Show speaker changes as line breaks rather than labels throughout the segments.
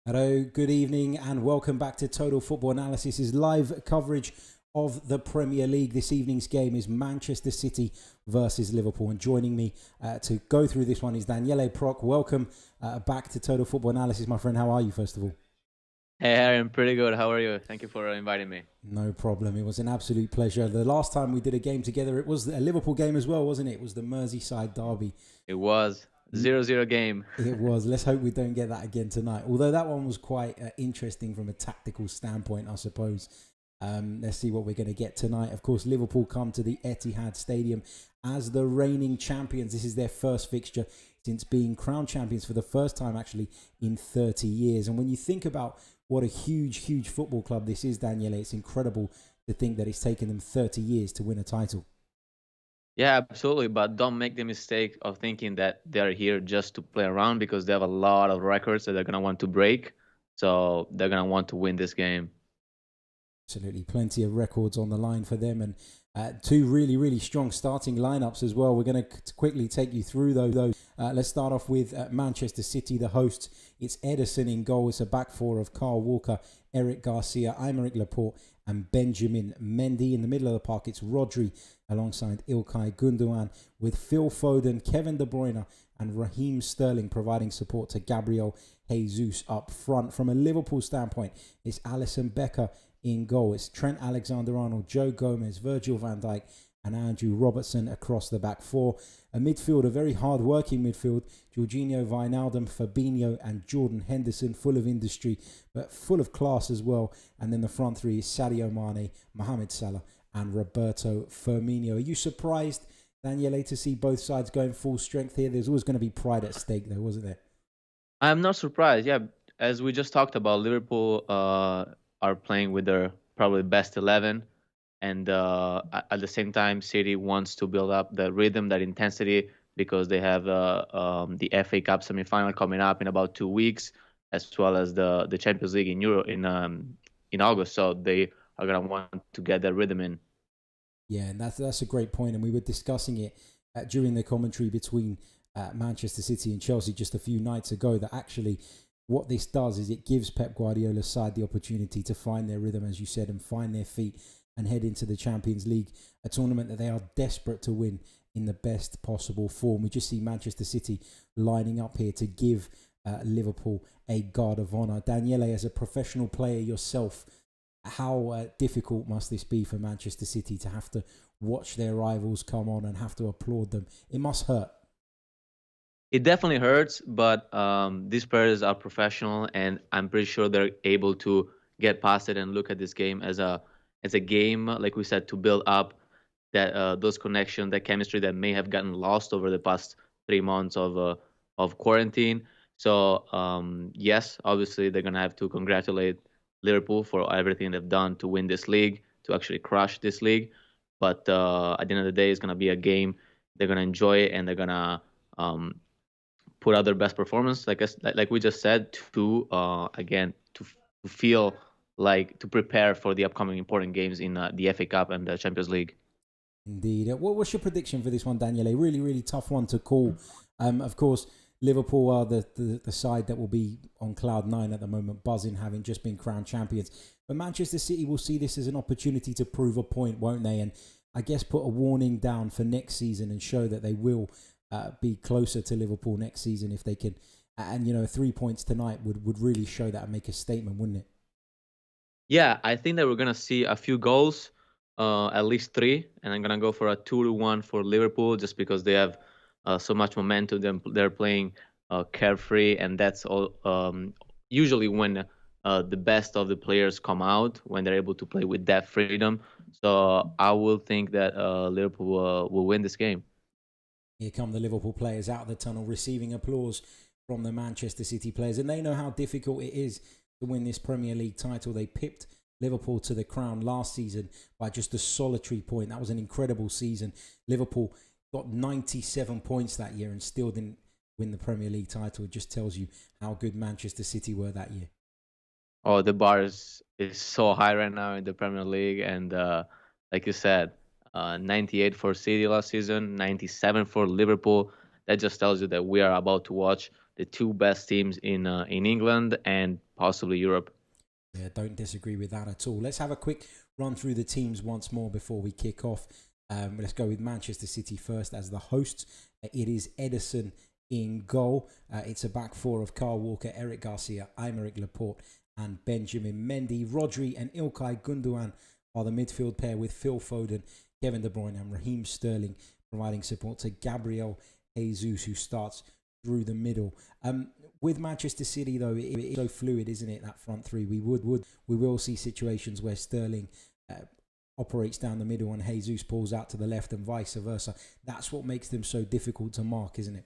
Hello, good evening, and welcome back to Total Football Analysis's live coverage of the Premier League. This evening's game is Manchester City versus Liverpool, and joining me to go through this one is Daniele Proch. Welcome back to Total Football Analysis, my friend. How are you, first of all?
Hey, Harry, I'm pretty good. How are you? Thank you for inviting me.
No problem. It was an absolute pleasure. The last time we did a game together, it was a Liverpool game as well, wasn't it? It was the Merseyside derby.
It was 0-0 game.
It was. Let's hope we don't get that again tonight. Although that one was quite interesting from a tactical standpoint, I suppose. Let's see what we're going to get tonight. Of course, Liverpool come to the Etihad Stadium as the reigning champions. This is their first fixture since being crowned champions for the first time, actually, in 30 years. And when you think about what a huge, huge football club this is, Daniele, it's incredible to think that it's taken them 30 years to win a title.
Yeah, absolutely. But don't make the mistake of thinking that they're here just to play around, because they have a lot of records that they're going to want to break. So they're going to want to win this game.
Absolutely. Plenty of records on the line for them, and two really, really strong starting lineups as well. We're going to quickly take you through those. Let's start off with Manchester City, the hosts. It's Ederson in goal. It's a back four of Kyle Walker, Eric Garcia, Aymeric Laporte, and Benjamin Mendy. In the middle of the park, it's Rodri alongside Ilkay Gundogan, with Phil Foden, Kevin De Bruyne, and Raheem Sterling providing support to Gabriel Jesus up front. From a Liverpool standpoint, it's Alisson Becker in goal. It's Trent Alexander-Arnold, Joe Gomez, Virgil van Dijk, and Andrew Robertson across the back four. A midfield, a very hard-working midfield. Jorginho Wijnaldum, Fabinho, and Jordan Henderson, full of industry, but full of class as well. And then the front three is Sadio Mane, Mohamed Salah, and Roberto Firmino. Are you surprised, Daniele, to see both sides going full strength here? There's always going to be pride at stake, though, wasn't there?
I'm not surprised. Yeah, as we just talked about, Liverpool are playing with their probably best 11. And at the same time, City wants to build up the rhythm, that intensity, because they have the FA Cup semi-final coming up in about 2 weeks, as well as the Champions League in August. So they are gonna want to get that rhythm in.
Yeah, and that's a great point, and we were discussing it during the commentary between Manchester City and Chelsea just a few nights ago. That actually, what this does is it gives Pep Guardiola's side the opportunity to find their rhythm, as you said, and find their feet and head into the Champions League, a tournament that they are desperate to win in the best possible form. We just see Manchester City lining up here to give Liverpool a guard of honour. Daniele, as a professional player yourself, how difficult must this be for Manchester City to have to watch their rivals come on and have to applaud them? It must hurt.
It definitely hurts, but these players are professional, and I'm pretty sure they're able to get past it and look at this game as a game, like we said, to build up that those connections, that chemistry that may have gotten lost over the past 3 months of quarantine. So yes, obviously they're gonna have to congratulate Liverpool for everything they've done to win this league, to actually crush this league. But at the end of the day, it's gonna be a game they're gonna enjoy, and they're gonna put out their best performance, like we just said, to again to feel like to prepare for the upcoming important games in the FA Cup and the Champions League.
Indeed. What's your prediction for this one, Daniele? Really, really tough one to call. Of course, Liverpool are the side that will be on cloud nine at the moment, buzzing, having just been crowned champions. But Manchester City will see this as an opportunity to prove a point, won't they? And I guess put a warning down for next season and show that they will be closer to Liverpool next season if they can. And, 3 points tonight would really show that and make a statement, wouldn't it?
Yeah, I think that we're gonna see a few goals, at least three, and I'm gonna go for a 2-1 for Liverpool, just because they have so much momentum. They're playing carefree, and that's all. Usually, when the best of the players come out, when they're able to play with that freedom. So I will think that Liverpool will win this game.
Here come the Liverpool players out of the tunnel, receiving applause from the Manchester City players. And they know how difficult it is to win this Premier League title. They pipped Liverpool to the crown last season by just a solitary point. That was an incredible season. Liverpool got 97 points that year and still didn't win the Premier League title. It just tells you how good Manchester City were that year.
Oh, the bar is so high right now in the Premier League, and like you said, 98 for City last season, 97 for Liverpool. That just tells you that we are about to watch the two best teams in England and possibly Europe.
Yeah, don't disagree with that at all. Let's have a quick run through the teams once more before we kick off. Let's go with Manchester City first as the hosts. It is Ederson in goal. It's a back four of Kyle Walker, Eric Garcia, Aymeric Laporte and Benjamin Mendy. Rodri and Ilkay Gundogan are the midfield pair with Phil Foden, Kevin De Bruyne and Raheem Sterling providing support to Gabriel Jesus, who starts through the middle. With Manchester City, though, it's so fluid, isn't it, that front three? We will see situations where Sterling operates down the middle and Jesus pulls out to the left and vice versa. That's what makes them so difficult to mark, isn't it?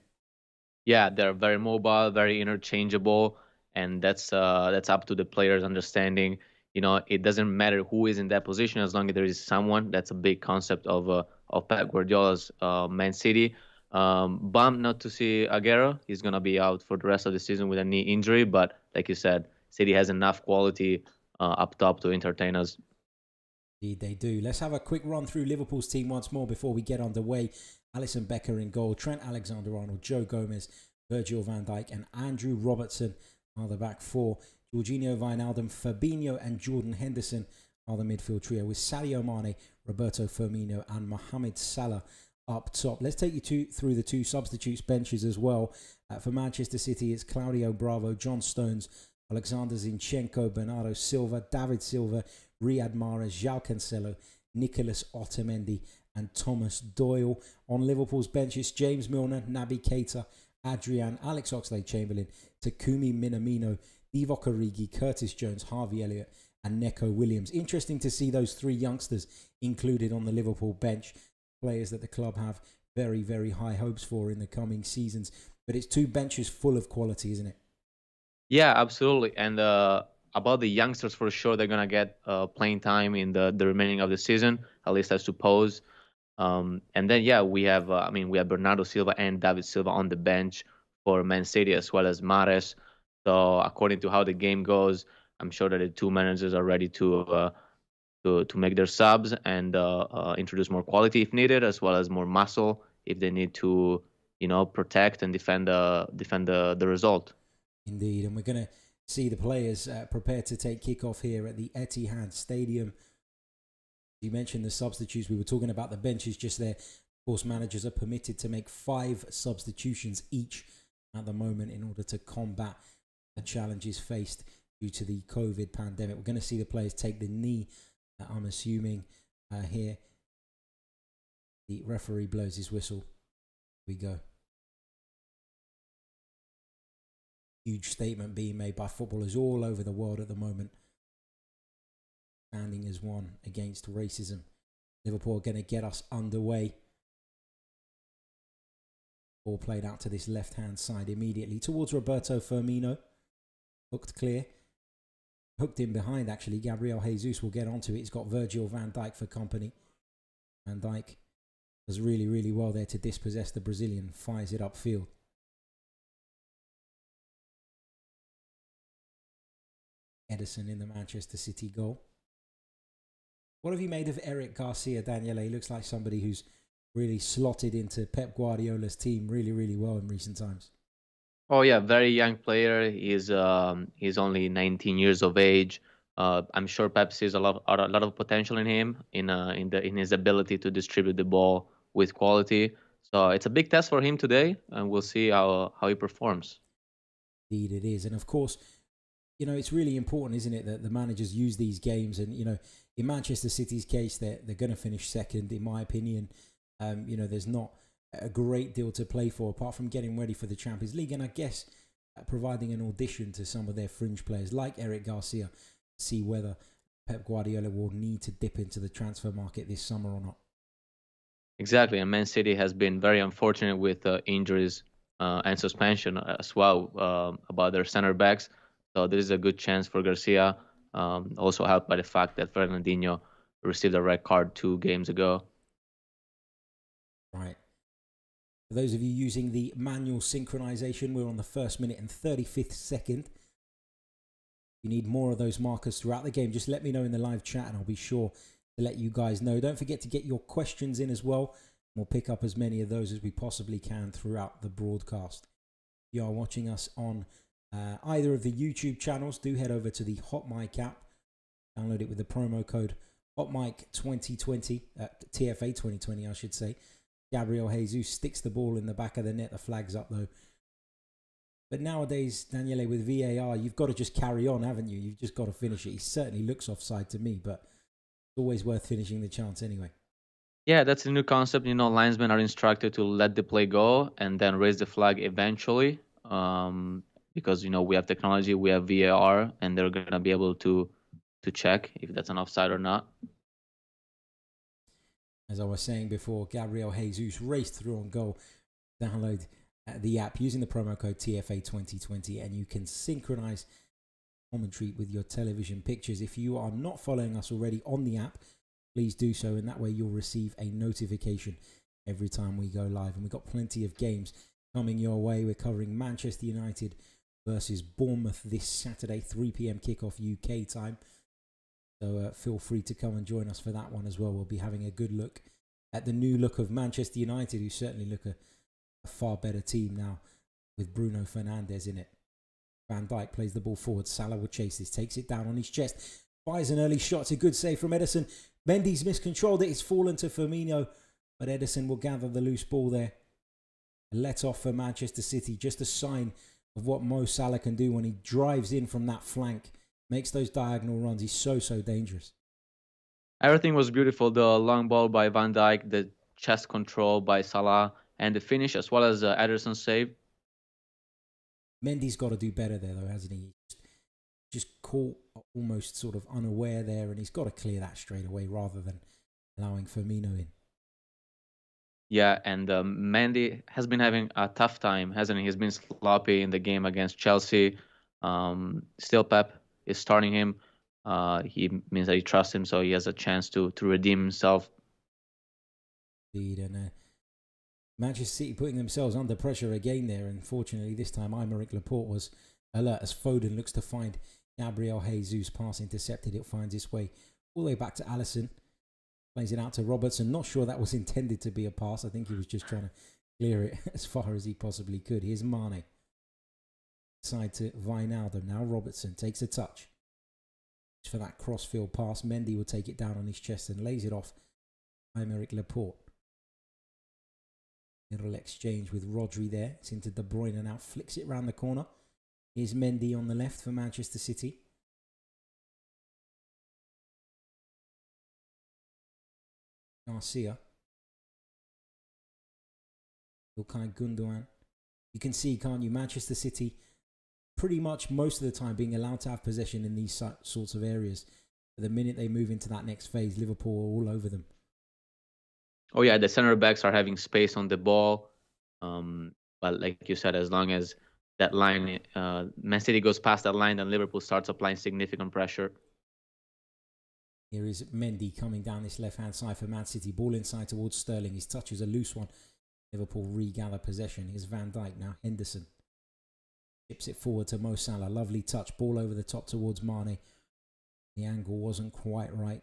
Yeah, they're very mobile, very interchangeable, and that's up to the players understanding. It doesn't matter who is in that position as long as there is someone. That's a big concept of Pep Guardiola's Man City. Bummed not to see Aguero. He's gonna be out for the rest of the season with a knee injury, but like you said, City has enough quality up top to entertain us.
Indeed, they do. Let's have a quick run through Liverpool's team once more before we get underway. Alisson Becker in goal, Trent Alexander-Arnold, Joe Gomez, Virgil van Dijk and Andrew Robertson are the back four. Jorginho Wijnaldum, Fabinho and Jordan Henderson are the midfield trio with Sadio Mane, Roberto Firmino and Mohamed Salah up top. Let's take you through the two substitutes benches as well. For Manchester City, it's Claudio Bravo, John Stones, Alexander Zinchenko, Bernardo Silva, David Silva, Riyad Mahrez, João Cancelo, Nicolas Otamendi and Thomas Doyle. On Liverpool's bench, it's James Milner, Naby Keita, Adrian, Alex Oxlade-Chamberlain, Takumi Minamino, Divock Origi, Curtis Jones, Harvey Elliott and Neco Williams. Interesting to see those three youngsters included on the Liverpool bench, players that the club have very, very high hopes for in the coming seasons. But it's two benches full of quality, isn't it?
Yeah, absolutely. And about the youngsters, for sure, they're gonna get playing time in the remaining of the season, at least I suppose. And then yeah, we have Bernardo Silva and David Silva on the bench for Man City as well as Mahrez. So according to how the game goes, I'm sure that the two managers are ready to make their subs and introduce more quality if needed, as well as more muscle if they need to, protect and defend the result.
Indeed, and we're going to see the players prepare to take kickoff here at the Etihad Stadium. You mentioned the substitutes. We were talking about the benches just there. Of course, managers are permitted to make 5 substitutions each at the moment in order to combat the challenges faced due to the COVID pandemic. We're going to see the players take the knee, I'm assuming, here. The referee blows his whistle. Here we go. Huge statement being made by footballers all over the world at the moment, standing as one against racism. Liverpool are going to get us underway. Ball played out to this left-hand side immediately towards Roberto Firmino. Hooked clear. Hooked in behind, actually. Gabriel Jesus will get onto it. He's got Virgil van Dijk for company. Van Dijk does really, really well there to dispossess the Brazilian. Fires it upfield. Ederson in the Manchester City goal. What have you made of Eric Garcia, Daniele? He looks like somebody who's really slotted into Pep Guardiola's team really, really well in recent times.
Oh yeah, very young player. He's only 19 years of age. I'm sure Pep sees a lot of potential in him in his ability to distribute the ball with quality. So it's a big test for him today, and we'll see how he performs.
Indeed, it is, and of course, it's really important, isn't it, that the managers use these games. And in Manchester City's case, they're going to finish second, in my opinion. There's not a great deal to play for apart from getting ready for the Champions League, and I guess providing an audition to some of their fringe players like Eric Garcia to see whether Pep Guardiola will need to dip into the transfer market this summer or not.
Exactly, and Man City has been very unfortunate with injuries and suspension as well about their center backs. So this is a good chance for Garcia, also helped by the fact that Fernandinho received a red card 2 games ago.
Right. For those of you using the manual synchronization, we're on the 1st minute and 35th second. If you need more of those markers throughout the game, just let me know in the live chat and I'll be sure to let you guys know. Don't forget to get your questions in as well. We'll pick up as many of those as we possibly can throughout the broadcast. you are watching us on either of the YouTube channels, do head over to the Hot Mic app. Download it with the promo code HotMic2020, TFA 2020, I should say. Gabriel Jesus sticks the ball in the back of the net. The flag's up, though. But nowadays, Daniele, with VAR, you've got to just carry on, haven't you? You've just got to finish it. He certainly looks offside to me, but it's always worth finishing the chance anyway.
Yeah, that's a new concept. Linesmen are instructed to let the play go and then raise the flag eventually. Because we have technology, we have VAR, and they're gonna be able to check if that's an offside or not.
As I was saying before, Gabriel Jesus raced through on goal. Download the app using the promo code TFA 2020, and you can synchronize commentary with your television pictures. If you are not following us already on the app, please do so, and that way you'll receive a notification every time we go live. And we've got plenty of games coming your way. We're covering Manchester United versus Bournemouth this Saturday, 3 p.m. kickoff UK time. So feel free to come and join us for that one as well. We'll be having a good look at the new look of Manchester United, who certainly look a far better team now with Bruno Fernandes in it. Van Dijk plays the ball forward. Salah will chase this, takes it down on his chest, fires an early shot. It's a good save from Ederson. Mendy's miscontrolled it. It's fallen to Firmino, but Ederson will gather the loose ball there. A let off for Manchester City. Just a sign of what Mo Salah can do when he drives in from that flank, makes those diagonal runs. He's so dangerous.
Everything was beautiful. The long ball by Van Dijk, the chest control by Salah, and the finish as well as Ederson's save.
Mendy's got to do better there, though, hasn't he? Just caught almost sort of unaware there, and he's got to clear that straight away rather than allowing Firmino in.
Yeah, and Mendy has been having a tough time, hasn't he? He's been sloppy in the game against Chelsea. Still, Pep is starting him. He means that he trusts him, so he has a chance to redeem himself.
Indeed, and Manchester City putting themselves under pressure again there. Unfortunately, this time Aymeric Laporte was alert as Foden looks to find Gabriel Jesus. Pass intercepted. It finds its way all the way back to Alisson. Plays it out to Robertson. Not sure that was intended to be a pass. I think he was just trying to clear it as far as he possibly could. Here's Mane. Side to Wijnaldum. Now Robertson takes a touch. For that crossfield pass, Mendy will take it down on his chest and lays it off Aymeric Laporte. Little exchange with Rodri there. It's into De Bruyne now. Flicks it round the corner. Here's Mendy on the left for Manchester City. Garcia. Ilkay Gundogan. You can see, can't you, Manchester City pretty much most of the time being allowed to have possession in these sorts of areas. But the minute they move into that next phase, Liverpool are all over them.
Oh yeah, the center backs are having space on the ball. But like you said, as long as that line, Man City goes past that line, then Liverpool starts applying significant pressure.
Here is Mendy coming down this left-hand side for Man City. Ball inside towards Sterling. His touch is a loose one. Liverpool regather possession. Here's Van Dijk now. Henderson chips it forward to Mo Salah. Lovely touch. Ball over the top towards Mane. The angle wasn't quite right.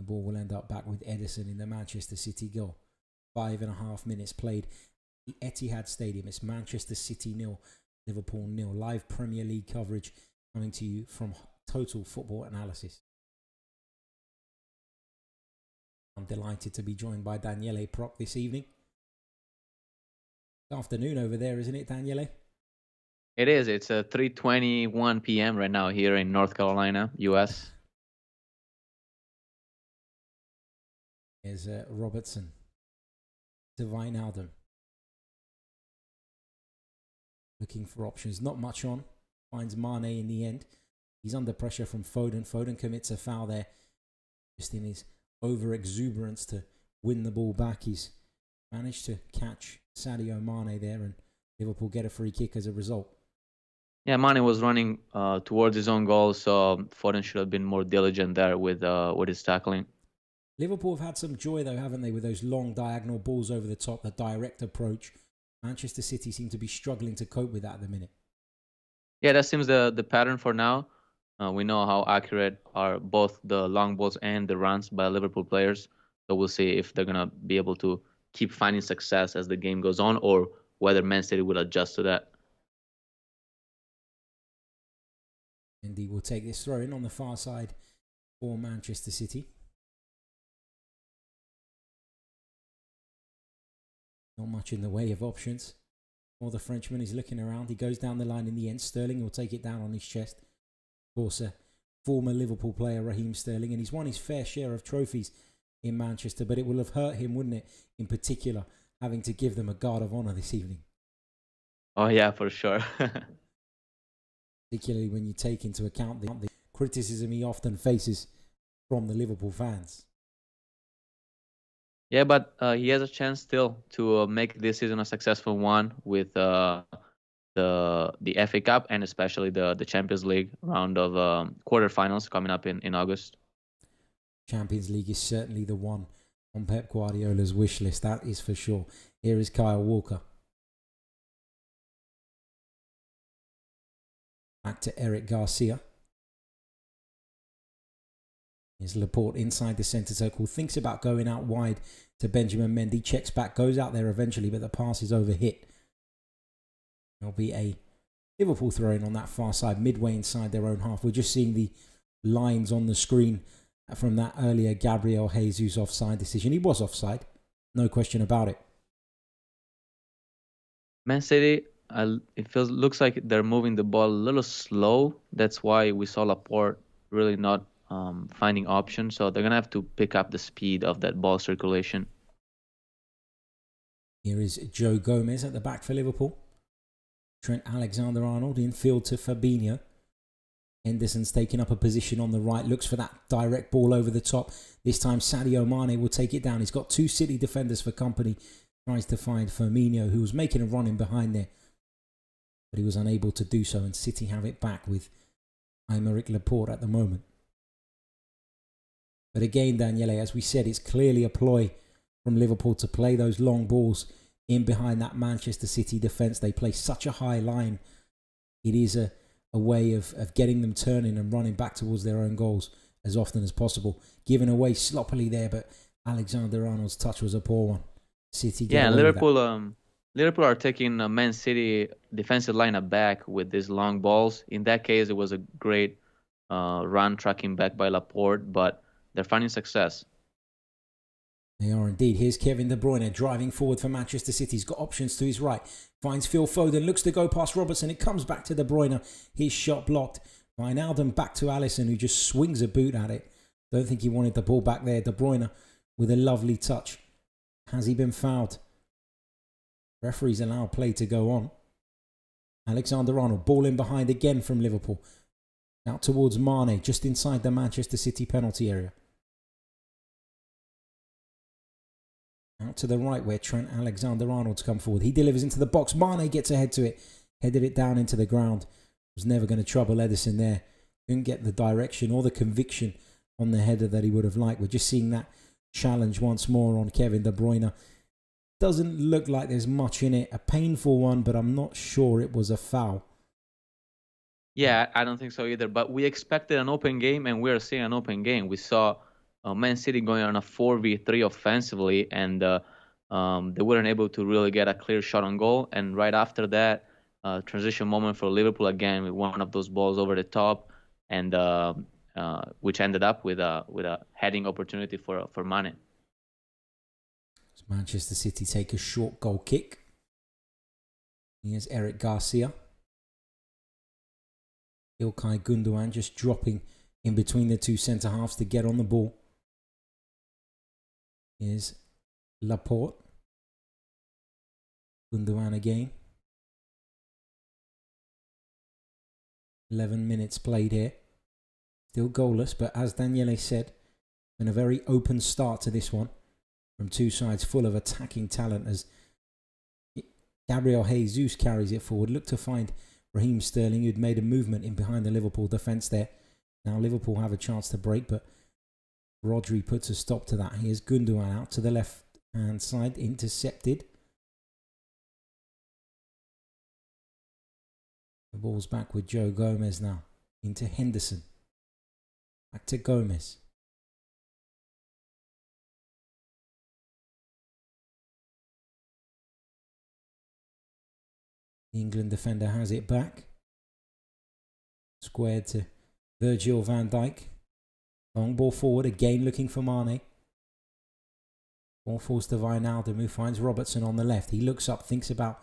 The ball will end up back with Ederson in the Manchester City goal. 5.5 minutes played. The Etihad Stadium. It's Manchester City 0, Liverpool 0. Live Premier League coverage coming to you from Total Football Analysis. I'm delighted to be joined by Daniele Proch this evening. It's afternoon over there, isn't it, Daniele?
It is. It's 3:21 p.m. right now here in North Carolina, U.S.
There's Robertson to Wijnaldum. Looking for options. Not much on. Finds Mane in the end. He's under pressure from Foden. Foden commits a foul there. Just in his over-exuberance to win the ball back. He's managed to catch Sadio Mane there, and Liverpool get a free kick as a result.
Yeah, Mane was running towards his own goal, so Foden should have been more diligent there with his tackling.
Liverpool have had some joy, though, haven't they, with those long diagonal balls over the top, the direct approach. Manchester City seem to be struggling to cope with that at the minute.
Yeah, that seems the pattern for now. We know how accurate are both the long balls and the runs by Liverpool players. So we'll see if they're going to be able to keep finding success as the game goes on, or whether Man City will adjust to that.
And he will take this throw in on the far side for Manchester City. Not much in the way of options. Or the Frenchman is looking around. He goes down the line in the end. Sterling will take it down on his chest. Of course, a former Liverpool player, Raheem Sterling, and he's won his fair share of trophies in Manchester, but it will have hurt him, wouldn't it, in particular, having to give them a guard of honour this evening.
Oh, yeah, for sure.
Particularly when you take into account the criticism he often faces from the Liverpool fans.
Yeah, but he has a chance still to make this season a successful one with the FA Cup and especially the Champions League round of quarterfinals coming up in August.
Champions League is certainly the one on Pep Guardiola's wish list, that is for sure. Here is Kyle Walker. Back to Eric Garcia. Here's Laporte inside the centre circle. Thinks about going out wide to Benjamin Mendy. Checks back, goes out there eventually, but the pass is overhit. There'll be a Liverpool throw-in on that far side, midway inside their own half. We're just seeing the lines on the screen from that earlier Gabriel Jesus offside decision. He was offside, no question about it.
Man City, looks like they're moving the ball a little slow. That's why we saw Laporte really not finding options. So they're going to have to pick up the speed of that ball circulation.
Here is Joe Gomez at the back for Liverpool. Trent Alexander-Arnold infield to Fabinho. Henderson's taking up a position on the right. Looks for that direct ball over the top. This time Sadio Mane will take it down. He's got two City defenders for company. Tries to find Firmino, who was making a run in behind there. But he was unable to do so. And City have it back with Aymeric Laporte at the moment. But again, Daniele, as we said, it's clearly a ploy from Liverpool to play those long balls in behind that Manchester City defence. They play such a high line. It is a way of getting them turning and running back towards their own goals as often as possible. Given away sloppily there, but Alexander-Arnold's touch was a poor one. City get away with that.
Liverpool are taking Man City defensive line back with these long balls. In that case, it was a great run tracking back by Laporte, but they're finding success.
They are indeed. Here's Kevin De Bruyne driving forward for Manchester City. He's got options to his right. Finds Phil Foden. Looks to go past Robertson. It comes back to De Bruyne. His shot blocked. Wijnaldum back to Alisson, who just swings a boot at it. Don't think he wanted the ball back there. De Bruyne with a lovely touch. Has he been fouled? Referees allow play to go on. Alexander-Arnold. Ball in behind again from Liverpool. Out towards Mane. Just inside the Manchester City penalty area. Out to the right where Trent Alexander-Arnold's come forward. He delivers into the box. Mane gets ahead to it. Headed it down into the ground. Was never going to trouble Ederson there. Didn't get the direction or the conviction on the header that he would have liked. We're just seeing that challenge once more on Kevin De Bruyne. Doesn't look like there's much in it. A painful one, but I'm not sure it was a foul.
Yeah, I don't think so either. But we expected an open game, and we're seeing an open game. We saw Man City going on a 4v3 offensively, and they weren't able to really get a clear shot on goal. And right after that, transition moment for Liverpool again with one of those balls over the top, and which ended up with a heading opportunity for Mane.
So Manchester City take a short goal kick. Here's Eric Garcia. Ilkay Gundogan just dropping in between the two centre halves to get on the ball. Here's Laporte. Gundogan again. 11 minutes played here. Still goalless, but as Daniele said, been a very open start to this one from two sides full of attacking talent as Gabriel Jesus carries it forward. Look to find Raheem Sterling, who'd made a movement in behind the Liverpool defence there. Now Liverpool have a chance to break, but Rodri puts a stop to that. Here's Gundogan out to the left-hand side, intercepted. The ball's back with Joe Gomez now. Into Henderson. Back to Gomez. The England defender has it back. Squared to Virgil van Dijk. Long ball forward, again looking for Mane. Ball falls to Wijnaldum, who finds Robertson on the left. He looks up, thinks about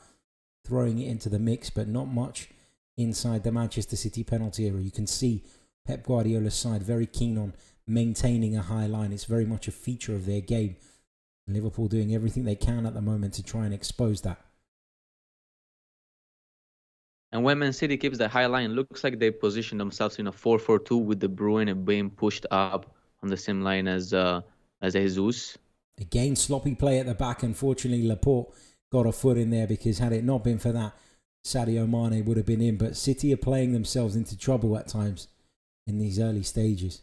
throwing it into the mix, but not much inside the Manchester City penalty area. You can see Pep Guardiola's side very keen on maintaining a high line. It's very much a feature of their game. Liverpool doing everything they can at the moment to try and expose that.
And when Man City keeps the high line, it looks like they position themselves in a 4-4-2 with De Bruyne being pushed up on the same line as Jesus.
Again, sloppy play at the back. Unfortunately, Laporte got a foot in there, because had it not been for that, Sadio Mane would have been in. But City are playing themselves into trouble at times in these early stages.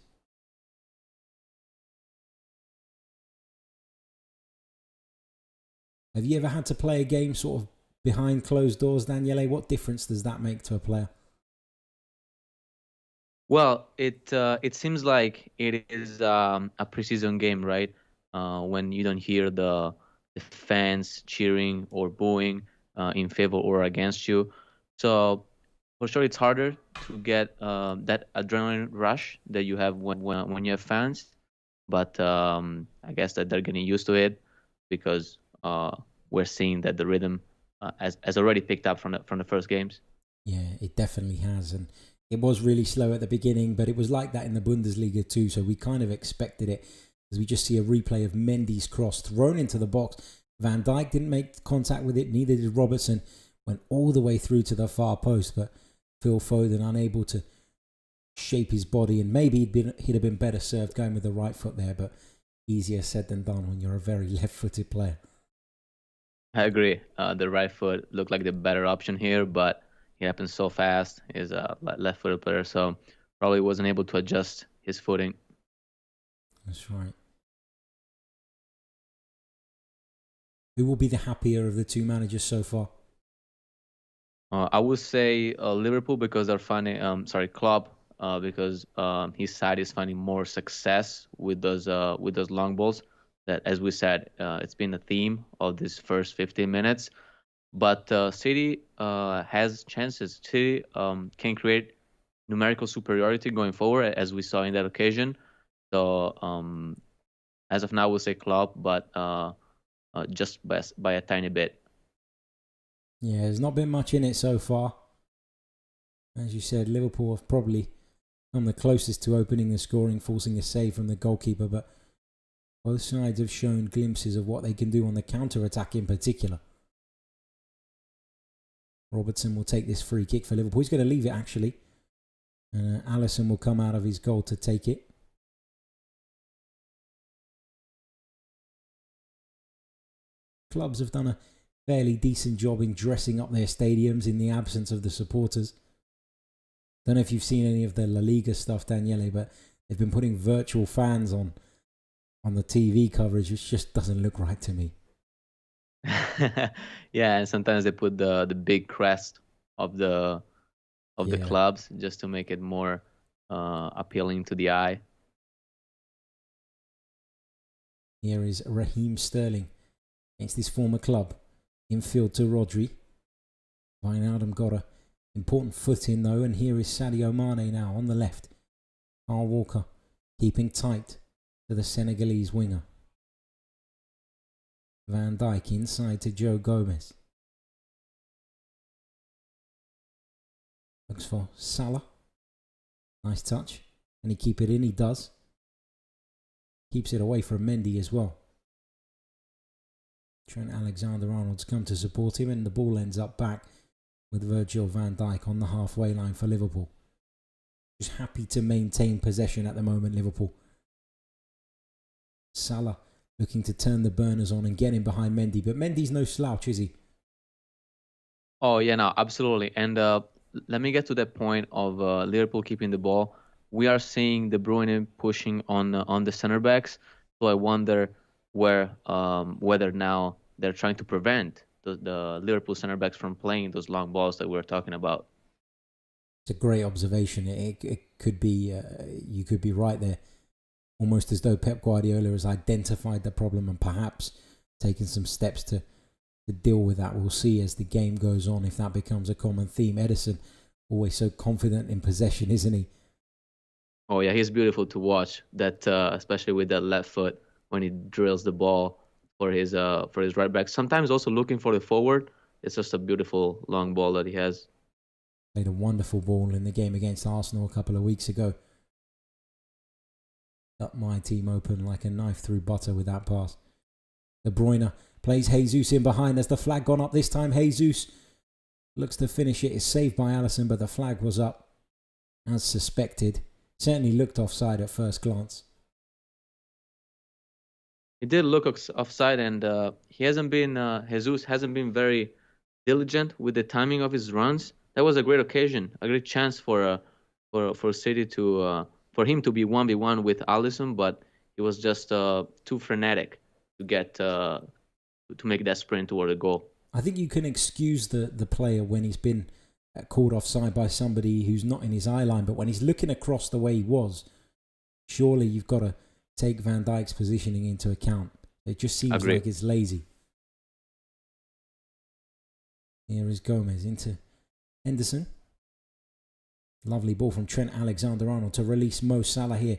Have you ever had to play a game sort of behind closed doors, Daniele? What difference does that make to a player?
Well, it seems like it is a preseason game, right? When you don't hear the fans cheering or booing in favor or against you. So for sure, it's harder to get that adrenaline rush that you have when you have fans. But I guess that they're getting used to it, because we're seeing that the rhythm has already picked up from the first games.
Yeah, it definitely has. And it was really slow at the beginning, but it was like that in the Bundesliga too. So we kind of expected it, as we just see a replay of Mendy's cross thrown into the box. Van Dijk didn't make contact with it, neither did Robertson. Went all the way through to the far post, but Phil Foden unable to shape his body, and maybe he'd have been better served going with the right foot there, but easier said than done when you're a very left-footed player.
I agree. The right foot looked like the better option here, but it happened so fast. He's a left-footed player, so probably wasn't able to adjust his footing.
That's right. Who will be the happier of the two managers so far?
I would say Liverpool, because they're finding, Klopp, because his side is finding more success with those long balls. That, as we said, it's been a theme of this first 15 minutes. But City has chances. City can create numerical superiority going forward, as we saw in that occasion. So as of now, we'll say Klopp, but just by a tiny bit.
Yeah, there's not been much in it so far. As you said, Liverpool have probably come the closest to opening the scoring, forcing a save from the goalkeeper, but both sides have shown glimpses of what they can do on the counter-attack in particular. Robertson will take this free kick for Liverpool. He's going to leave it, actually. And Alisson will come out of his goal to take it. Clubs have done a fairly decent job in dressing up their stadiums in the absence of the supporters. Don't know if you've seen any of the La Liga stuff, Daniele, but they've been putting virtual fans on the TV coverage, which just doesn't look right to me.
Yeah, and sometimes they put the big crest of the clubs just to make it more appealing to the eye.
Here is Raheem Sterling against his former club. Infield to Rodri. Wijnaldum got an important foot in though, and here is Sadio Mane now on the left. Kyle Walker keeping tight to the Senegalese winger. Van Dijk inside to Joe Gomez. Looks for Salah. Nice touch. Can he keep it in? He does. Keeps it away from Mendy as well. Trent Alexander-Arnold's come to support him, and the ball ends up back with Virgil van Dijk on the halfway line for Liverpool. Just happy to maintain possession at the moment, Liverpool. Salah looking to turn the burners on and get in behind Mendy, but Mendy's no slouch, is he?
Oh yeah, no, absolutely. And let me get to that point of Liverpool keeping the ball. We are seeing De Bruyne pushing on the center backs, so I wonder whether now they're trying to prevent the Liverpool center backs from playing those long balls that we're talking about.
It's a great observation. It could be, you could be right there. Almost as though Pep Guardiola has identified the problem and perhaps taken some steps to deal with that. We'll see as the game goes on if that becomes a common theme. Ederson, always so confident in possession, isn't he?
Oh yeah, he's beautiful to watch. That especially with that left foot when he drills the ball for his right back. Sometimes also looking for the forward. It's just a beautiful long ball that he has.
Played a wonderful ball in the game against Arsenal a couple of weeks ago. Cut my team open like a knife through butter with that pass. De Bruyne plays Jesus in behind. Has the flag gone up this time? Jesus looks to finish it. It's saved by Alisson, but the flag was up as suspected. Certainly looked offside at first glance.
He did look offside, and he hasn't been Jesus hasn't been very diligent with the timing of his runs. That was a great occasion, a great chance for City to for him to be 1v1 with Alisson, but he was just too frenetic to get to make that sprint toward the goal.
I think you can excuse the player when he's been called offside by somebody who's not in his eye line, but when he's looking across the way he was, surely you've got to take Van Dijk's positioning into account. It just seems like it's lazy. Here is Gomez into Henderson. Lovely ball from Trent Alexander-Arnold to release Mo Salah here.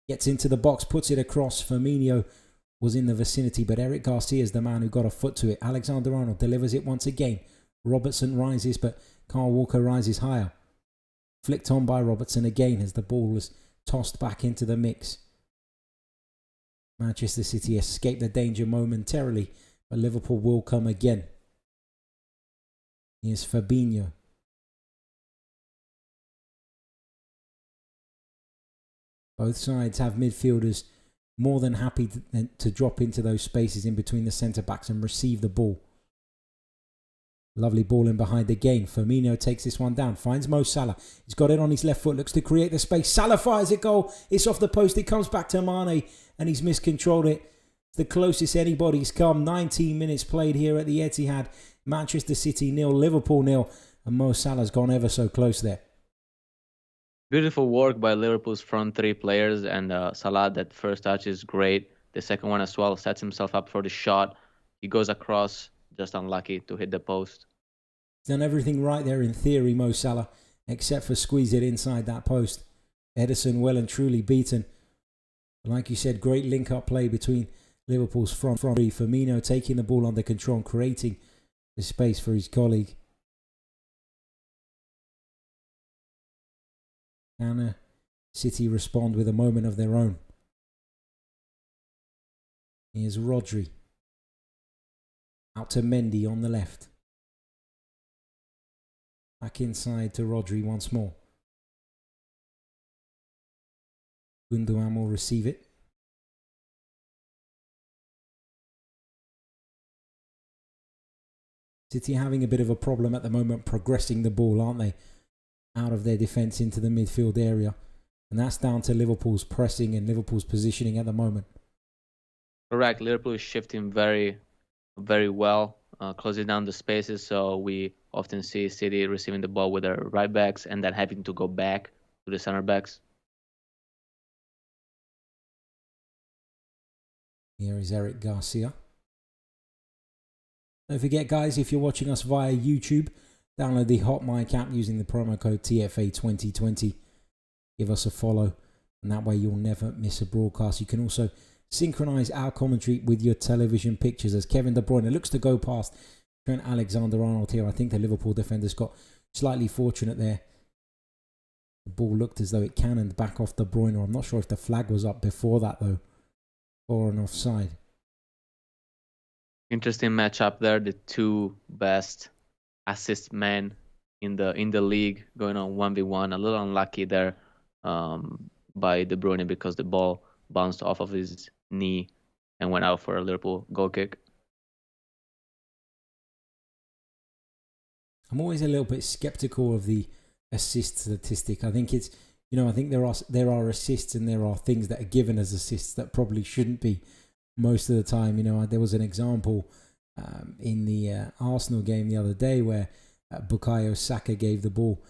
Gets into the box, puts it across. Firmino was in the vicinity, but Eric Garcia is the man who got a foot to it. Alexander-Arnold delivers it once again. Robertson rises, but Kyle Walker rises higher. Flicked on by Robertson again as the ball was tossed back into the mix. Manchester City escaped the danger momentarily, but Liverpool will come again. Here's Fabinho. Both sides have midfielders more than happy to drop into those spaces in between the centre-backs and receive the ball. Lovely ball in behind again. Firmino takes this one down. Finds Mo Salah. He's got it on his left foot. Looks to create the space. Salah fires it goal. It's off the post. It comes back to Mane and he's miscontrolled it. It's the closest anybody's come. 19 minutes played here at the Etihad. Manchester City 0, Liverpool 0. And Mo Salah's gone ever so close there.
Beautiful work by Liverpool's front three players, and Salah, that first touch is great. The second one as well, sets himself up for the shot. He goes across, just unlucky to hit the post.
He's done everything right there in theory, Mo Salah, except for squeeze it inside that post. Ederson well and truly beaten. Like you said, great link-up play between Liverpool's front three. Firmino taking the ball under control and creating the space for his colleague. Can City respond with a moment of their own? Here's Rodri. Out to Mendy on the left. Back inside to Rodri once more. Gundogan will receive it. City having a bit of a problem at the moment progressing the ball, aren't they? Out of their defence into the midfield area. And that's down to Liverpool's pressing and Liverpool's positioning at the moment.
Correct. Liverpool is shifting very, very well, closing down the spaces. So we often see City receiving the ball with their right backs and then having to go back to the center backs.
Here is Eric Garcia. Don't forget, guys, if you're watching us via YouTube, download the Hot Mic app using the promo code TFA2020. Give us a follow, and that way you'll never miss a broadcast. You can also synchronize our commentary with your television pictures as Kevin De Bruyne looks to go past Trent Alexander-Arnold here. I think the Liverpool defenders got slightly fortunate there. The ball looked as though it cannoned back off De Bruyne. I'm not sure if the flag was up before that, though, or an offside.
Interesting matchup there. The two best assist men in the league going on 1v1. A little unlucky there by De Bruyne because the ball bounced off of his knee and went out for a Liverpool goal kick.
I'm always a little bit skeptical of the assist statistic. I think it's, I think there are assists and there are things that are given as assists that probably shouldn't be most of the time. There was an example in the Arsenal game the other day where Bukayo Saka gave the ball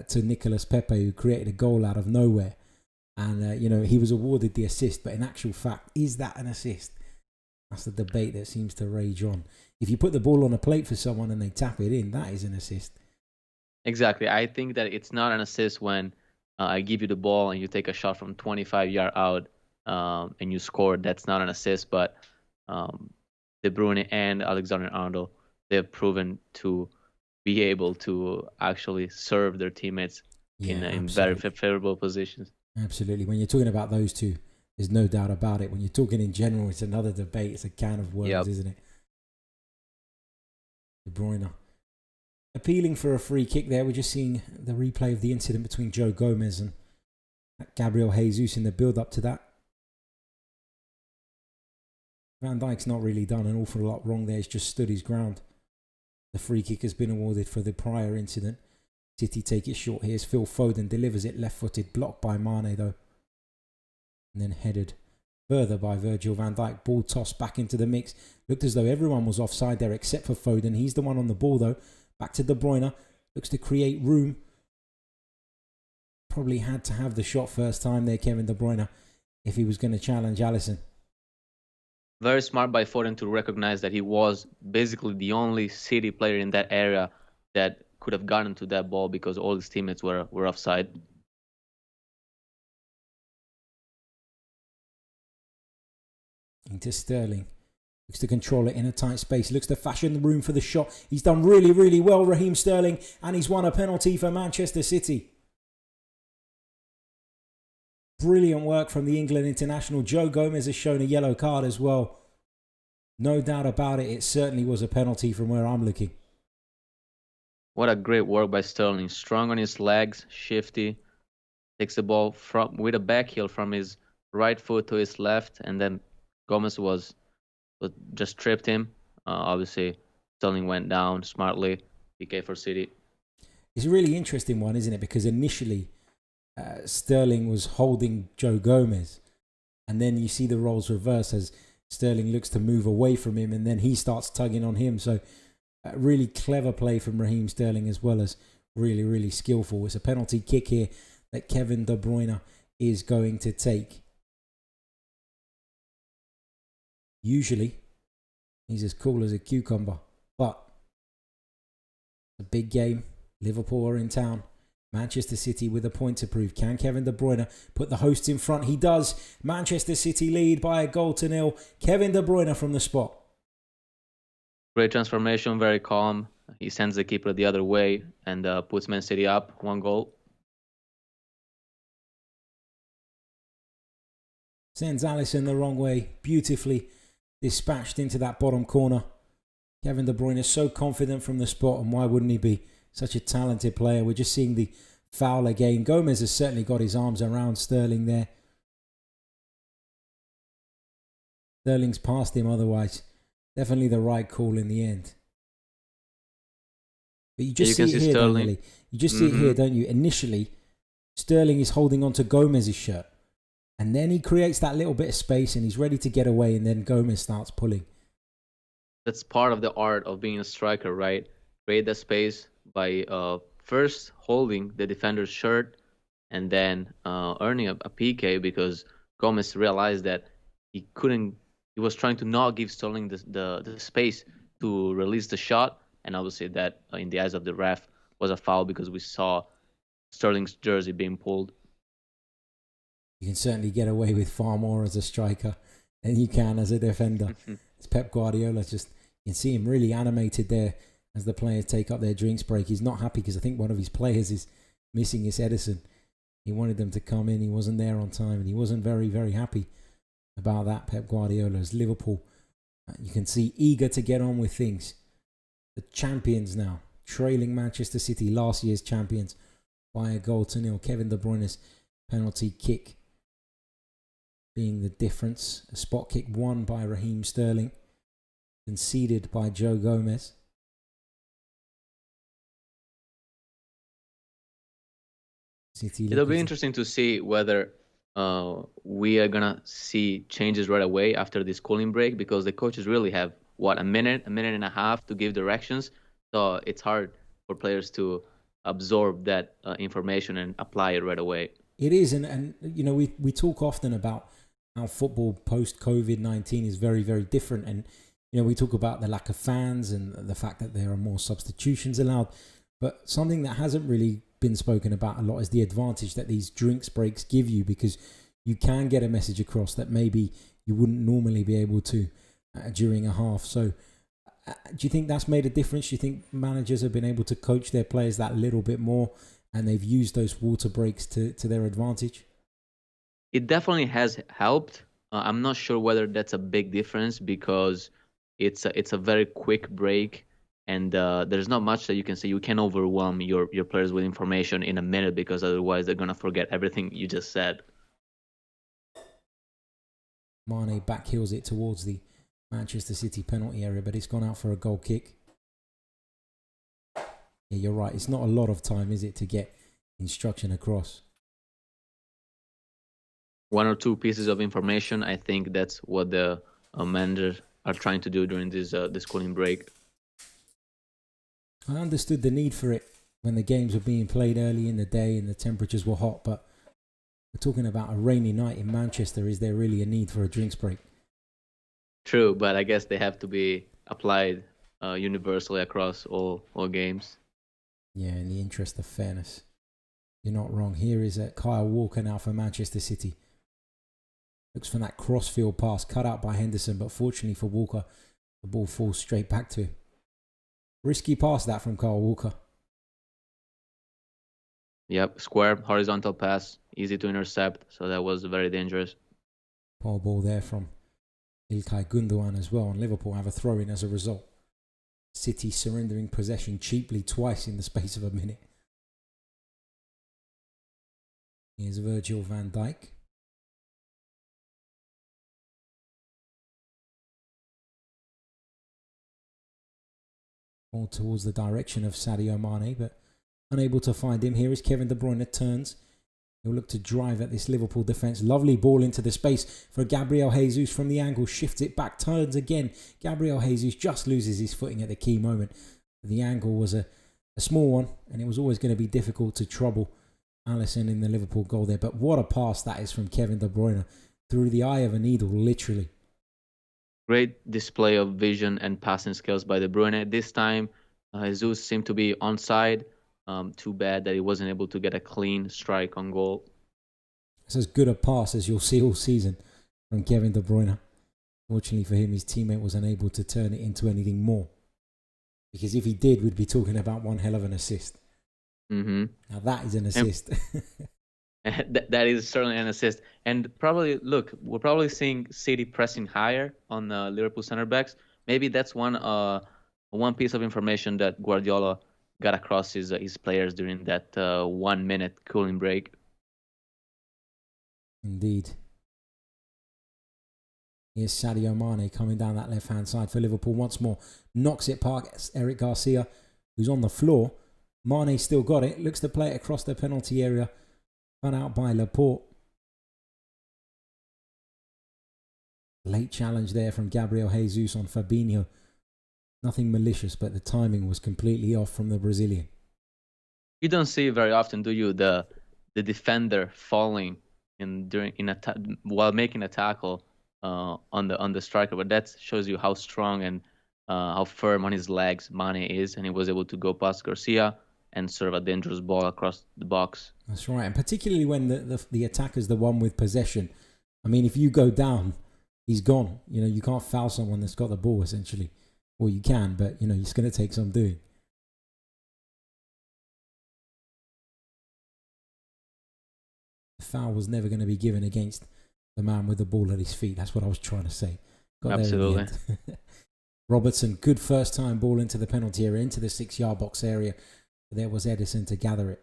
to Nicolas Pepe, who created a goal out of nowhere. And, he was awarded the assist, but in actual fact, is that an assist? That's the debate that seems to rage on. If you put the ball on a plate for someone and they tap it in, that is an assist.
Exactly. I think that it's not an assist when I give you the ball and you take a shot from 25 yard out, and you score. That's not an assist, but um, De Bruyne and Alexander-Arnold, they've proven to be able to actually serve their teammates
Yeah,
in very
absolutely.
favorable positions.
Absolutely. When you're talking about those two, there's no doubt about it. When you're talking in general, it's another debate. It's a can of worms,
Yep.
isn't it? De Bruyne. Appealing for a free kick there. We're just seeing the replay of the incident between Joe Gomez and Gabriel Jesus in the build-up to that. Van Dijk's not really done an awful lot wrong there. He's just stood his ground. The free kick has been awarded for the prior incident. City take it short here. Phil Foden delivers it left-footed, blocked by Mane though. And then headed further by Virgil van Dijk. Ball tossed back into the mix. Looked as though everyone was offside there except for Foden. He's the one on the ball though. Back to De Bruyne. Looks to create room. Probably had to have the shot first time there, Kevin De Bruyne, if he was going to challenge Alisson.
Very smart by Foden to recognize that he was basically the only City player in that area that could have gotten to that ball because all his teammates were offside.
Into Sterling. Looks to control it in a tight space. Looks to fashion the room for the shot. He's done really, really well, Raheem Sterling. And he's won a penalty for Manchester City. Brilliant work from the England international. Joe Gomez has shown a yellow card as well. No doubt about it. It certainly was a penalty from where I'm looking.
What a great work by Sterling. Strong on his legs, shifty. Takes the ball with a back heel from his right foot to his left. And then Gomez was just tripped him. Obviously, Sterling went down smartly. PK for City.
It's a really interesting one, isn't it? Because initially, Sterling was holding Joe Gomez. And then you see the roles reverse as Sterling looks to move away from him. And then he starts tugging on him. So, really clever play from Raheem Sterling as well as really, really skillful. It's a penalty kick here that Kevin De Bruyne is going to take. Usually, he's as cool as a cucumber, but it's a big game. Liverpool are in town. Manchester City with a point to prove. Can Kevin De Bruyne put the hosts in front? He does. Manchester City lead by 1-0. Kevin De Bruyne from the spot.
Great transformation, very calm. He sends the keeper the other way and puts Man City up 1 goal.
Sends Alisson the wrong way. Beautifully dispatched into that bottom corner. Kevin De Bruyne is so confident from the spot, and why wouldn't he be? Such a talented player. We're just seeing the foul again. Gomez has certainly got his arms around Sterling there. Sterling's past him otherwise. Definitely the right call in the end. But you just see it here, Daniele. You just see it here, don't you? Initially, Sterling is holding on to Gomez's shirt. And then he creates that little bit of space and he's ready to get away, and then Gomez starts pulling.
That's part of the art of being a striker, right? Create the space by first holding the defender's shirt and then earning a PK, because Gomez realized that he was trying to not give Sterling the space to release the shot. And obviously that, in the eyes of the ref, was a foul because we saw Sterling's jersey being pulled.
You can certainly get away with far more as a striker than you can as a defender. It's Pep Guardiola. You can see him really animated there as the players take up their drinks break. He's not happy because I think one of his players is missing his Edison. He wanted them to come in. He wasn't there on time, and he wasn't very, very happy about that. Pep Guardiola, as Liverpool, you can see, eager to get on with things. The champions now, trailing Manchester City, last year's champions, by 1-0. Kevin De Bruyne's penalty kick being the difference. A spot kick won by Raheem Sterling, conceded by Joe Gomez.
It'll be interesting to see whether we are gonna see changes right away after this cooling break, because the coaches really have a minute and a half to give directions. So it's hard for players to absorb that information and apply it right away.
It is, and you know, we talk often about how football post COVID-19 is very, very different, and you know, we talk about the lack of fans and the fact that there are more substitutions allowed, but something that hasn't really been spoken about a lot is the advantage that these drinks breaks give you, because you can get a message across that maybe you wouldn't normally be able to during a half. So do you think that's made a difference? Do you think managers have been able to coach their players that little bit more, and they've used those water breaks to their advantage?
It definitely has helped. I'm not sure whether that's a big difference, because it's a very quick break, and there's not much that you can say. You can overwhelm your players with information in a minute, because otherwise they're gonna forget everything you just said.
Mane backheels it towards the Manchester City penalty area, but it's gone out for a goal kick. Yeah, you're right. It's not a lot of time, is it, to get instruction across?
One or two pieces of information. I think that's what the managers are trying to do during this cooling break.
I understood the need for it when the games were being played early in the day and the temperatures were hot, but we're talking about a rainy night in Manchester. Is there really a need for a drinks break?
True, but I guess they have to be applied universally across all games.
Yeah, in the interest of fairness. You're not wrong. Here is Kyle Walker now for Manchester City. Looks for that crossfield pass cut out by Henderson, but fortunately for Walker, the ball falls straight back to him. Risky pass that from Kyle Walker.
Yep, square, horizontal pass, easy to intercept, so that was very dangerous.
Poor ball there from İlkay Gundogan as well, and Liverpool have a throw-in as a result. City surrendering possession cheaply twice in the space of a minute. Here's Virgil van Dijk. Ball towards the direction of Sadio Mane, but unable to find him. Here is Kevin De Bruyne, turns. He'll look to drive at this Liverpool defence. Lovely ball into the space for Gabriel Jesus from the angle. Shifts it back, turns again. Gabriel Jesus just loses his footing at the key moment. The angle was a small one, and it was always going to be difficult to trouble Alisson in the Liverpool goal there. But what a pass that is from Kevin De Bruyne. Through the eye of a needle, literally.
Great display of vision and passing skills by De Bruyne. This time, Jesus seemed to be onside. Too bad that he wasn't able to get a clean strike on goal.
It's as good a pass as you'll see all season from Kevin De Bruyne. Fortunately for him, his teammate was unable to turn it into anything more. Because if he did, we'd be talking about one hell of an assist.
Mm-hmm.
Now that is an assist.
That is certainly an assist. And probably, look, we're probably seeing City pressing higher on the Liverpool center backs. Maybe that's one piece of information that Guardiola got across his players during that 1 minute cooling break.
Indeed. Here's Sadio Mane coming down that left-hand side for Liverpool once more. Knocks it past Eric Garcia, who's on the floor. Mane still got it. Looks to play it across the penalty area. Run out by Laporte. Late challenge there from Gabriel Jesus on Fabinho. Nothing malicious, but the timing was completely off from the Brazilian.
You don't see very often, do you, the defender falling while making a tackle on the striker? But that shows you how strong and how firm on his legs Mane is, and he was able to go past Garcia and serve a dangerous ball across the box.
That's right, and particularly when the attacker's the one with possession. I mean, if you go down, he's gone. You know, you can't foul someone that's got the ball, essentially. Well, you can, but, you know, it's going to take some doing. The foul was never going to be given against the man with the ball at his feet. That's what I was trying to say. Got
Absolutely.
there in the end. Robertson, good first time ball into the penalty area, into the 6-yard box area. There was Edison to gather it.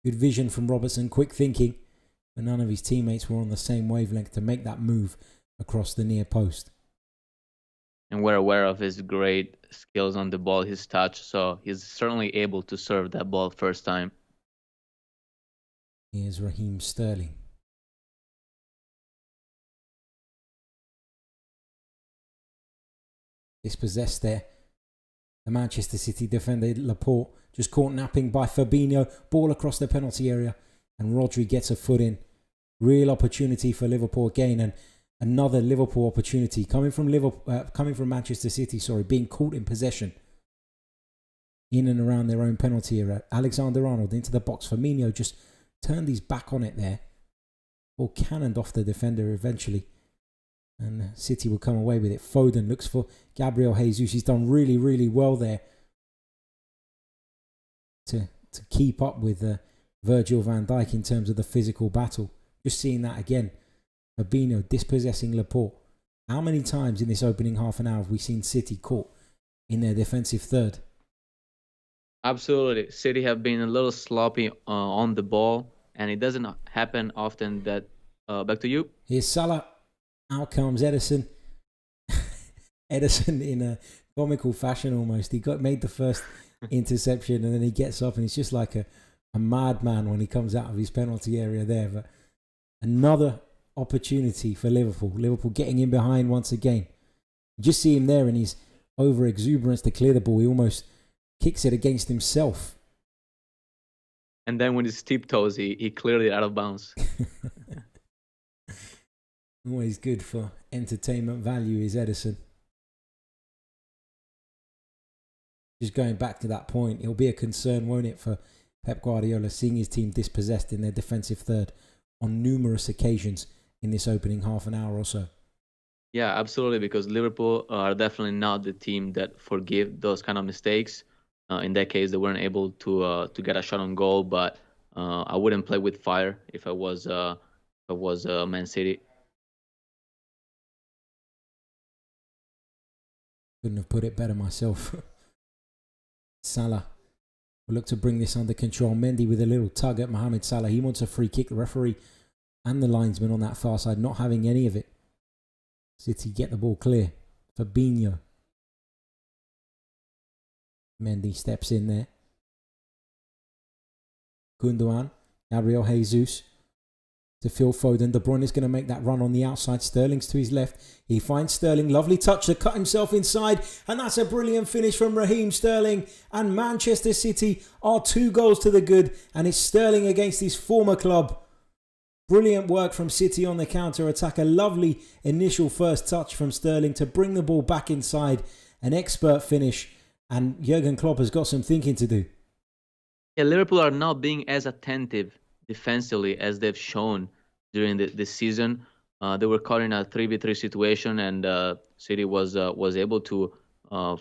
Good vision from Robertson, quick thinking, but none of his teammates were on the same wavelength to make that move across the near post.
And we're aware of his great skills on the ball, his touch, so he's certainly able to serve that ball first time.
Here's Raheem Sterling. Dispossessed there. The Manchester City defender Laporte just caught napping by Fabinho. Ball across the penalty area, and Rodri gets a foot in. Real opportunity for Liverpool again, and another Liverpool opportunity coming from Manchester City. Being caught in possession. in and around their own penalty area. Alexander-Arnold into the box. Firmino just turned his back on it there. Or cannoned off the defender eventually. And City will come away with it. Foden looks for Gabriel Jesus. He's done really, really well there to keep up with Virgil van Dijk in terms of the physical battle. Just seeing that again. Fabinho dispossessing Laporte. How many times in this opening half an hour have we seen City caught in their defensive third?
Absolutely. City have been a little sloppy on the ball, and it doesn't happen often that... back to you.
Here's Salah. Out comes Ederson. Ederson in a comical fashion almost. He made the first interception and then he gets up and he's just like a madman when he comes out of his penalty area there. But another opportunity for Liverpool. Liverpool getting in behind once again. You just see him there and his over exuberance to clear the ball. He almost kicks it against himself.
And then with his tiptoes, he cleared it out of bounds.
Always good for entertainment value is Ederson. Just going back to that point, it'll be a concern, won't it, for Pep Guardiola seeing his team dispossessed in their defensive third on numerous occasions in this opening half an hour or so.
Yeah, absolutely, because Liverpool are definitely not the team that forgive those kind of mistakes. In that case, they weren't able to get a shot on goal, but I wouldn't play with fire if I was Man City.
Couldn't have put it better myself. Salah will look to bring this under control. Mendy with a little tug at Mohamed Salah. He wants a free kick. The referee and the linesman on that far side not having any of it. City get the ball clear. Fabinho. Mendy steps in there. Gundogan. Gabriel Jesus. To Phil Foden. De Bruyne is going to make that run on the outside. Sterling's to his left. He finds Sterling. Lovely touch to cut himself inside. And that's a brilliant finish from Raheem Sterling. And Manchester City are 2 goals to the good. And it's Sterling against his former club. Brilliant work from City on the counter-attack. A lovely initial first touch from Sterling to bring the ball back inside. An expert finish. And Jurgen Klopp has got some thinking to do.
Yeah, Liverpool are not being as attentive defensively as they've shown during this season. They were caught in a 3v3 situation, and City was able to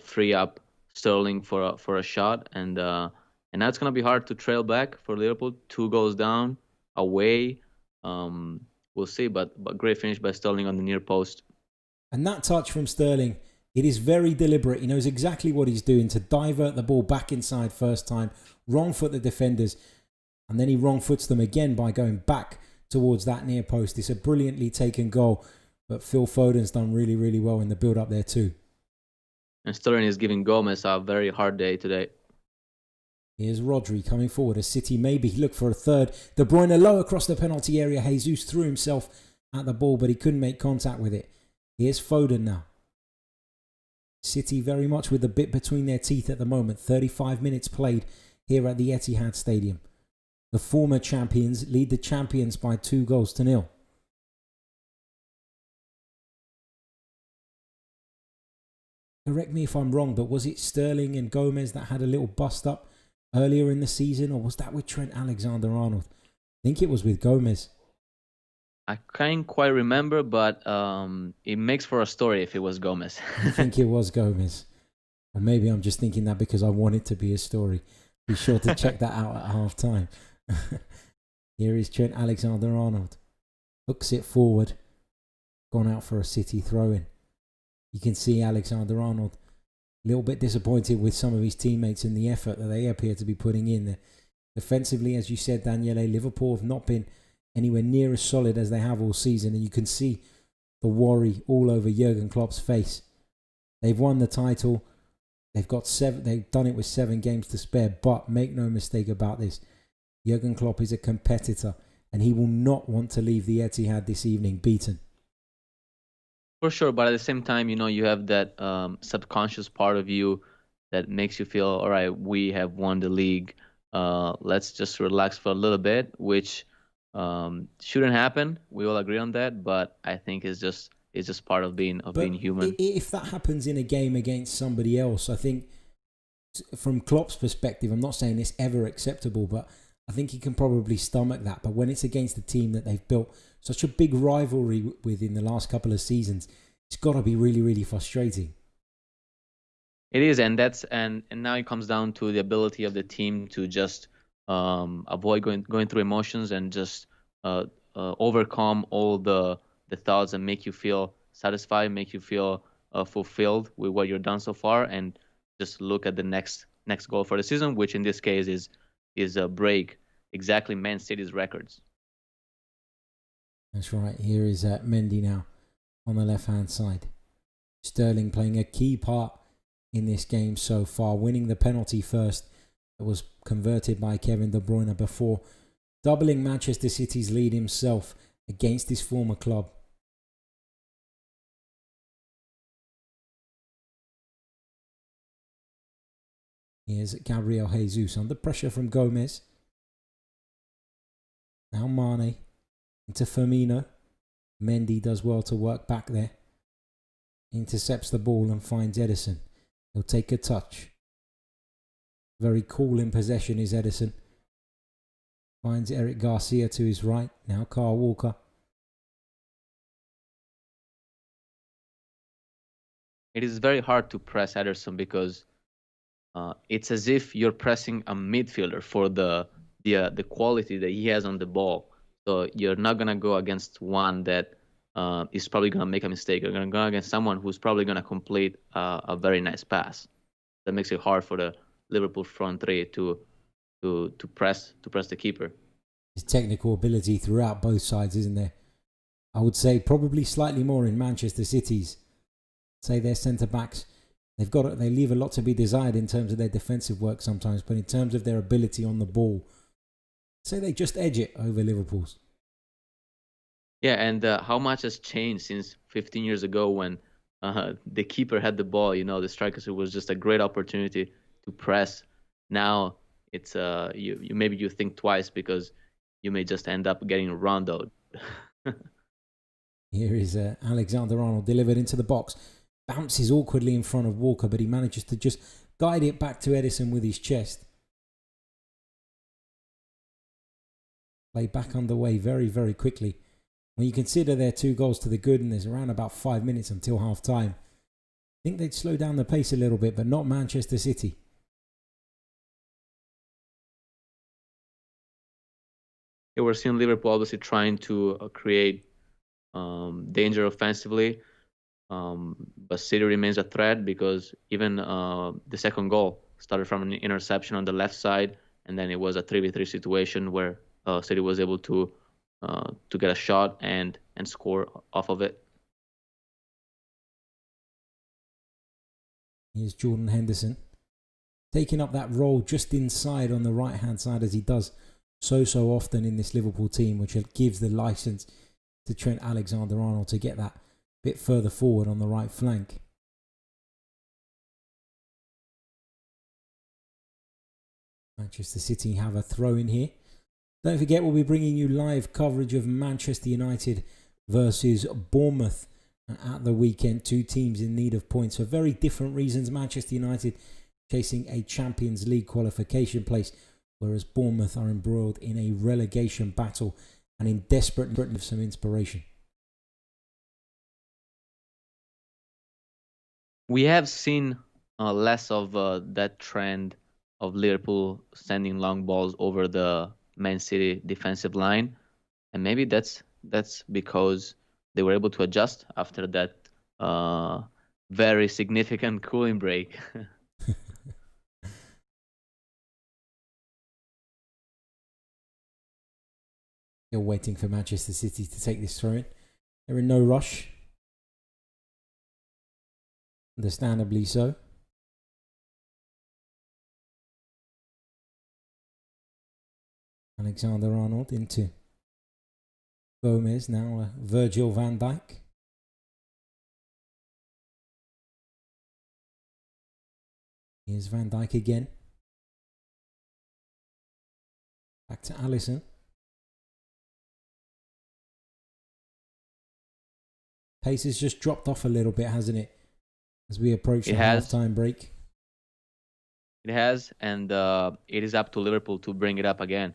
free up Sterling for a shot, and now it's gonna be hard to trail back for Liverpool. 2 goals down away. We'll see, but great finish by Sterling on the near post.
And that touch from Sterling, it is very deliberate. He knows exactly what he's doing to divert the ball back inside first time, wrong foot the defenders. And then he wrong foots them again by going back towards that near post. It's a brilliantly taken goal. But Phil Foden's done really, really well in the build-up there too.
And Sterling is giving Gomez a very hard day today.
Here's Rodri coming forward. A City maybe look for a third. De Bruyne low across the penalty area. Jesus threw himself at the ball, but he couldn't make contact with it. Here's Foden now. City very much with the bit between their teeth at the moment. 35 minutes played here at the Etihad Stadium. The former champions lead the champions by 2 goals to 0. Correct me if I'm wrong, but was it Sterling and Gomez that had a little bust up earlier in the season, or was that with Trent Alexander-Arnold? I think it was with Gomez.
I can't quite remember, but it makes for a story if it was Gomez.
I think it was Gomez. Or maybe I'm just thinking that because I want it to be a story. Be sure to check that out at half time. Here is Trent Alexander-Arnold. Hooks it forward. Gone out for a City throw-in. You can see Alexander-Arnold a little bit disappointed with some of his teammates in the effort that they appear to be putting in. Defensively, as you said, Daniele, Liverpool have not been anywhere near as solid as they have all season. And you can see the worry all over Jurgen Klopp's face. They've won the title. They've done it with 7 games to spare. But make no mistake about this. Jurgen Klopp is a competitor, and he will not want to leave the Etihad this evening beaten.
For sure, but at the same time, you have that subconscious part of you that makes you feel, all right, we have won the league. Let's just relax for a little bit, which shouldn't happen. We all agree on that, but I think it's just part of being human.
If that happens in a game against somebody else, I think from Klopp's perspective, I'm not saying it's ever acceptable, but I think he can probably stomach that. But when it's against a team that they've built such a big rivalry with in the last couple of seasons, it's got to be really, really frustrating.
It is, and now it comes down to the ability of the team to just avoid going through emotions and just overcome all the thoughts and make you feel satisfied, make you feel fulfilled with what you've done so far, and just look at the next goal for the season, which in this case is a break exactly Man City's records.
That's right. Here is Mendy now on the left-hand side. Sterling playing a key part in this game so far, winning the penalty first. It was converted by Kevin De Bruyne before doubling Manchester City's lead himself against his former club. Here's Gabriel Jesus under pressure from Gomez. Now Mane into Firmino. Mendy does well to work back there. Intercepts the ball and finds Ederson. He'll take a touch. Very cool in possession is Ederson. Finds Eric Garcia to his right. Now Kyle Walker.
It is very hard to press Ederson because it's as if you're pressing a midfielder for the quality that he has on the ball. So you're not gonna go against one that is probably gonna make a mistake. You're gonna go against someone who's probably gonna complete a very nice pass. That makes it hard for the Liverpool front three to press the keeper.
His technical ability throughout both sides, isn't there? I would say probably slightly more in Manchester City's. Say their centre backs, they leave a lot to be desired in terms of their defensive work sometimes, but in terms of their ability on the ball, say they just edge it over Liverpool's.
Yeah, and how much has changed since 15 years ago when the keeper had the ball? The strikers, it was just a great opportunity to press. Now it's maybe you think twice because you may just end up getting rondoed.
Here is Alexander-Arnold delivered into the box. Bounces awkwardly in front of Walker, but he manages to just guide it back to Ederson with his chest. Play back underway very, very quickly. When you consider their 2 goals to the good and there's around about 5 minutes until half time, I think they'd slow down the pace a little bit, but not Manchester City.
Yeah, we're seeing Liverpool obviously trying to create danger offensively. But City remains a threat because even the second goal started from an interception on the left side, and then it was a 3v3 situation where City was able to get a shot and score off of it.
Here's Jordan Henderson taking up that role just inside on the right hand side, as he does so often in this Liverpool team, which gives the license to Trent Alexander-Arnold to get that bit further forward on the right flank. Manchester City have a throw in here. Don't forget, we'll be bringing you live coverage of Manchester United versus Bournemouth at the weekend. 2 teams in need of points for very different reasons. Manchester United chasing a Champions League qualification place, whereas Bournemouth are embroiled in a relegation battle and in desperate need of some inspiration.
We have seen less of that trend of Liverpool sending long balls over the Man City defensive line, and maybe that's because they were able to adjust after that very significant cooling break.
You're waiting for Manchester City to take this throw in. They're in no rush. Understandably so. Alexander-Arnold into Gomez, now Virgil van Dijk. Here's Van Dijk again. Back to Alisson. Pace has just dropped off a little bit, hasn't it? As we approach the half-time break.
it has, and it is up to Liverpool to bring it up again.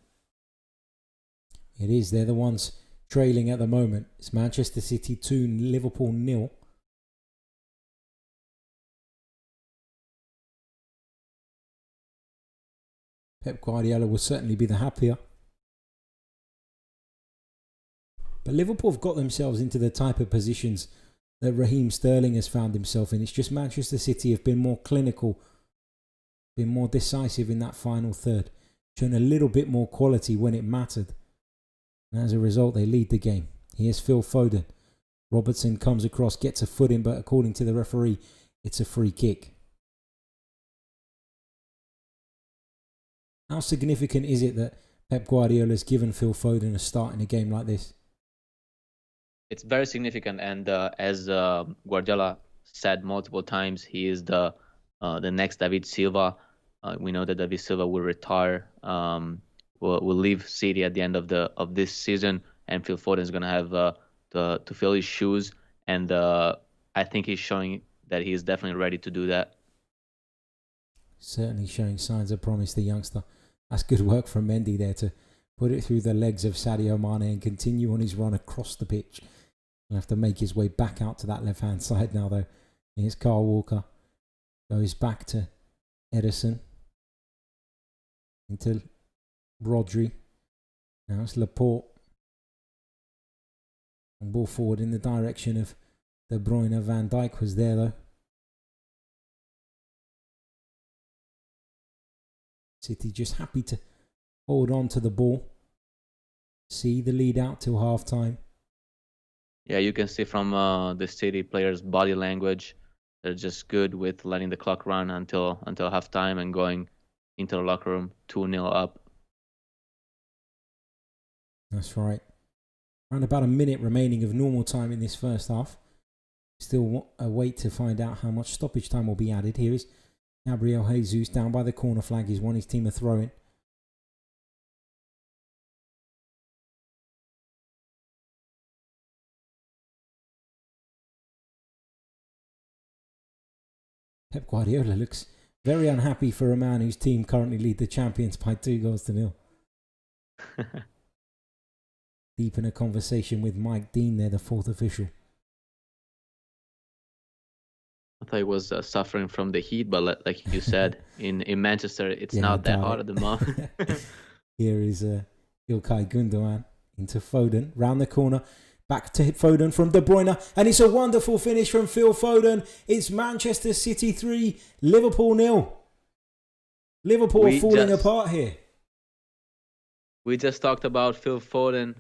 It is. They're the ones trailing at the moment. It's Manchester City 2, Liverpool 0. Pep Guardiola will certainly be the happier. But Liverpool have got themselves into the type of positions that Raheem Sterling has found himself in. It's just Manchester City have been more clinical, been more decisive in that final third, shown a little bit more quality when it mattered. And as a result, they lead the game. Here's Phil Foden. Robertson comes across, gets a foot in, but according to the referee, it's a free kick. How significant is it that Pep Guardiola has given Phil Foden a start in a game like this?
It's very significant, and as Guardiola said multiple times, he is the next David Silva. We know that David Silva will retire, will leave City at the end of this season, and Phil Foden is going to have to fill his shoes, and I think he's showing that he is definitely ready to do that.
Certainly showing signs of promise, the youngster. That's good work from Mendy there to put it through the legs of Sadio Mane and continue on his run across the pitch. He'll have to make his way back out to that left-hand side now, though. Here's Kyle Walker. Goes back to Ederson. Into Rodri. Now it's Laporte. And ball forward in the direction of De Bruyne. Van Dijk was there, though. City just happy to hold on to the ball. See the lead out till half-time.
Yeah, you can see from the City players' body language, they're just good with letting the clock run until halftime and going into the locker room 2-0 up.
That's right. Around about a minute remaining of normal time in this first half. Still a wait to find out how much stoppage time will be added. Here is Gabriel Jesus down by the corner flag. He's won his team a throw-in. Pep Guardiola looks very unhappy for a man whose team currently lead the champions by 2-0. Deep in a conversation with Mike Dean there, the fourth official.
I thought he was suffering from the heat, but like you said, in Manchester, it's not that hot at the moment.
Here is Ilkay Gundogan into Foden, round the corner. Back to Foden from De Bruyne. And it's a wonderful finish from Phil Foden. It's Manchester City 3, Liverpool 0. Liverpool are falling apart here.
We just talked about Phil Foden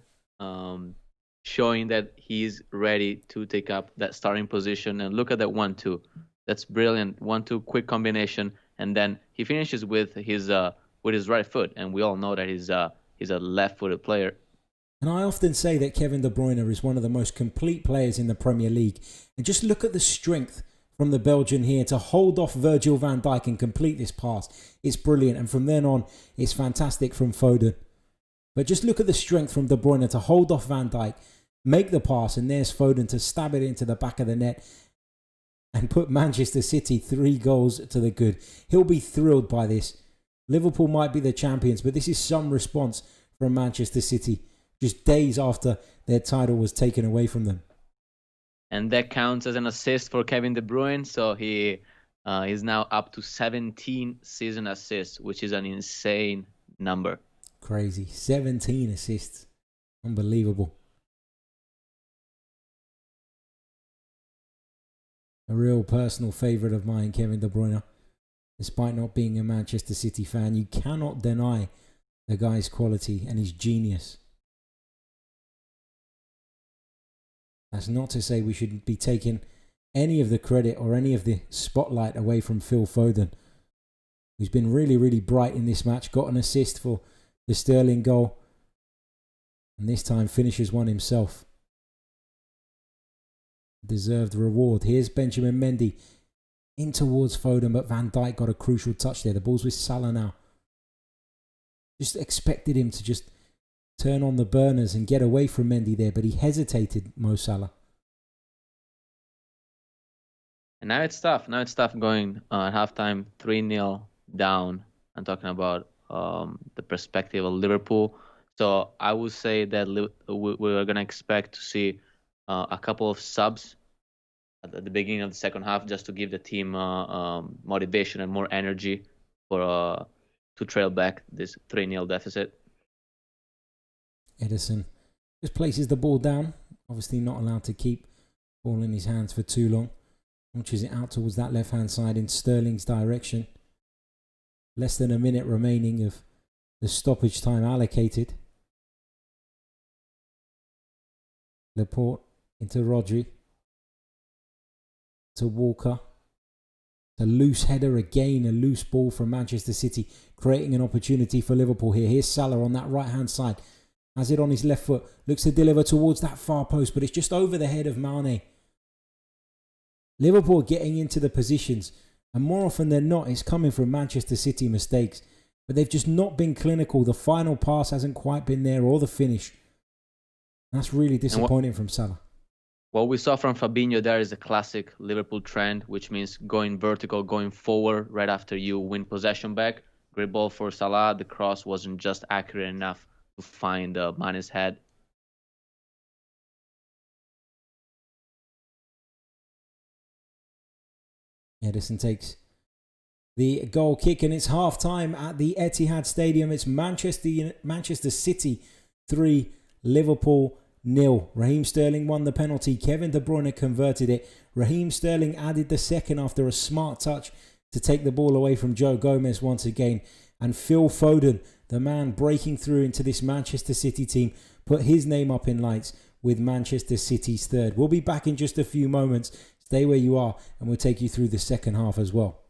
showing that he's ready to take up that starting position. And look at that 1-2. That's brilliant. 1-2 quick combination. And then he finishes with his right foot. And we all know that he's a left-footed player.
And I often say that Kevin De Bruyne is one of the most complete players in the Premier League. And just look at the strength from the Belgian here to hold off Virgil van Dijk and complete this pass. It's brilliant. And from then on, it's fantastic from Foden. But just look at the strength from De Bruyne to hold off Van Dijk, make the pass, and there's Foden to stab it into the back of the net and put Manchester City 3 goals to the good. He'll be thrilled by this. Liverpool might be the champions, but this is some response from Manchester City, just days after their title was taken away from them.
And that counts as an assist for Kevin De Bruyne, so he is now up to 17 season assists, which is an insane number.
Crazy. 17 assists. Unbelievable. A real personal favourite of mine, Kevin De Bruyne. Despite not being a Manchester City fan, you cannot deny the guy's quality and his genius. That's not to say we should be taking any of the credit or any of the spotlight away from Phil Foden, who's been really, really bright in this match. Got an assist for the Sterling goal, and this time finishes one himself. Deserved reward. Here's Benjamin Mendy in towards Foden, but Van Dijk got a crucial touch there. The ball's with Salah now. Just expected him to just turn on the burners and get away from Mendy there, but he hesitated, Mo Salah.
And now it's tough. Now it's tough going at halftime 3-0 down. I'm talking about the perspective of Liverpool. So I would say that we're going to expect to see a couple of subs at the beginning of the second half, just to give the team motivation and more energy for to trail back this 3-0 deficit.
Ederson just places the ball down. Obviously not allowed to keep ball in his hands for too long. Launches it out towards that left-hand side in Sterling's direction. Less than a minute remaining of the stoppage time allocated. Laporte into Rodri. To Walker. A loose header again, a loose ball from Manchester City, creating an opportunity for Liverpool here. Here's Salah on that right-hand side. Has it on his left foot. Looks to deliver towards that far post, but it's just over the head of Mane. Liverpool getting into the positions, and more often than not, it's coming from Manchester City mistakes. But they've just not been clinical. The final pass hasn't quite been there, or the finish. That's really disappointing from Salah.
What we saw from Fabinho there is a classic Liverpool trend, which means going vertical, going forward right after you win possession back. Great ball for Salah. The cross wasn't just accurate enough to find Mane's head.
Ederson takes the goal kick, and it's half-time at the Etihad Stadium. It's Manchester City 3, Liverpool 0. Raheem Sterling won the penalty. Kevin De Bruyne converted it. Raheem Sterling added the second after a smart touch to take the ball away from Joe Gomez once again. And Phil Foden, the man breaking through into this Manchester City team, put his name up in lights with Manchester City's third. We'll be back in just a few moments. Stay where you are, and we'll take you through the second half as well.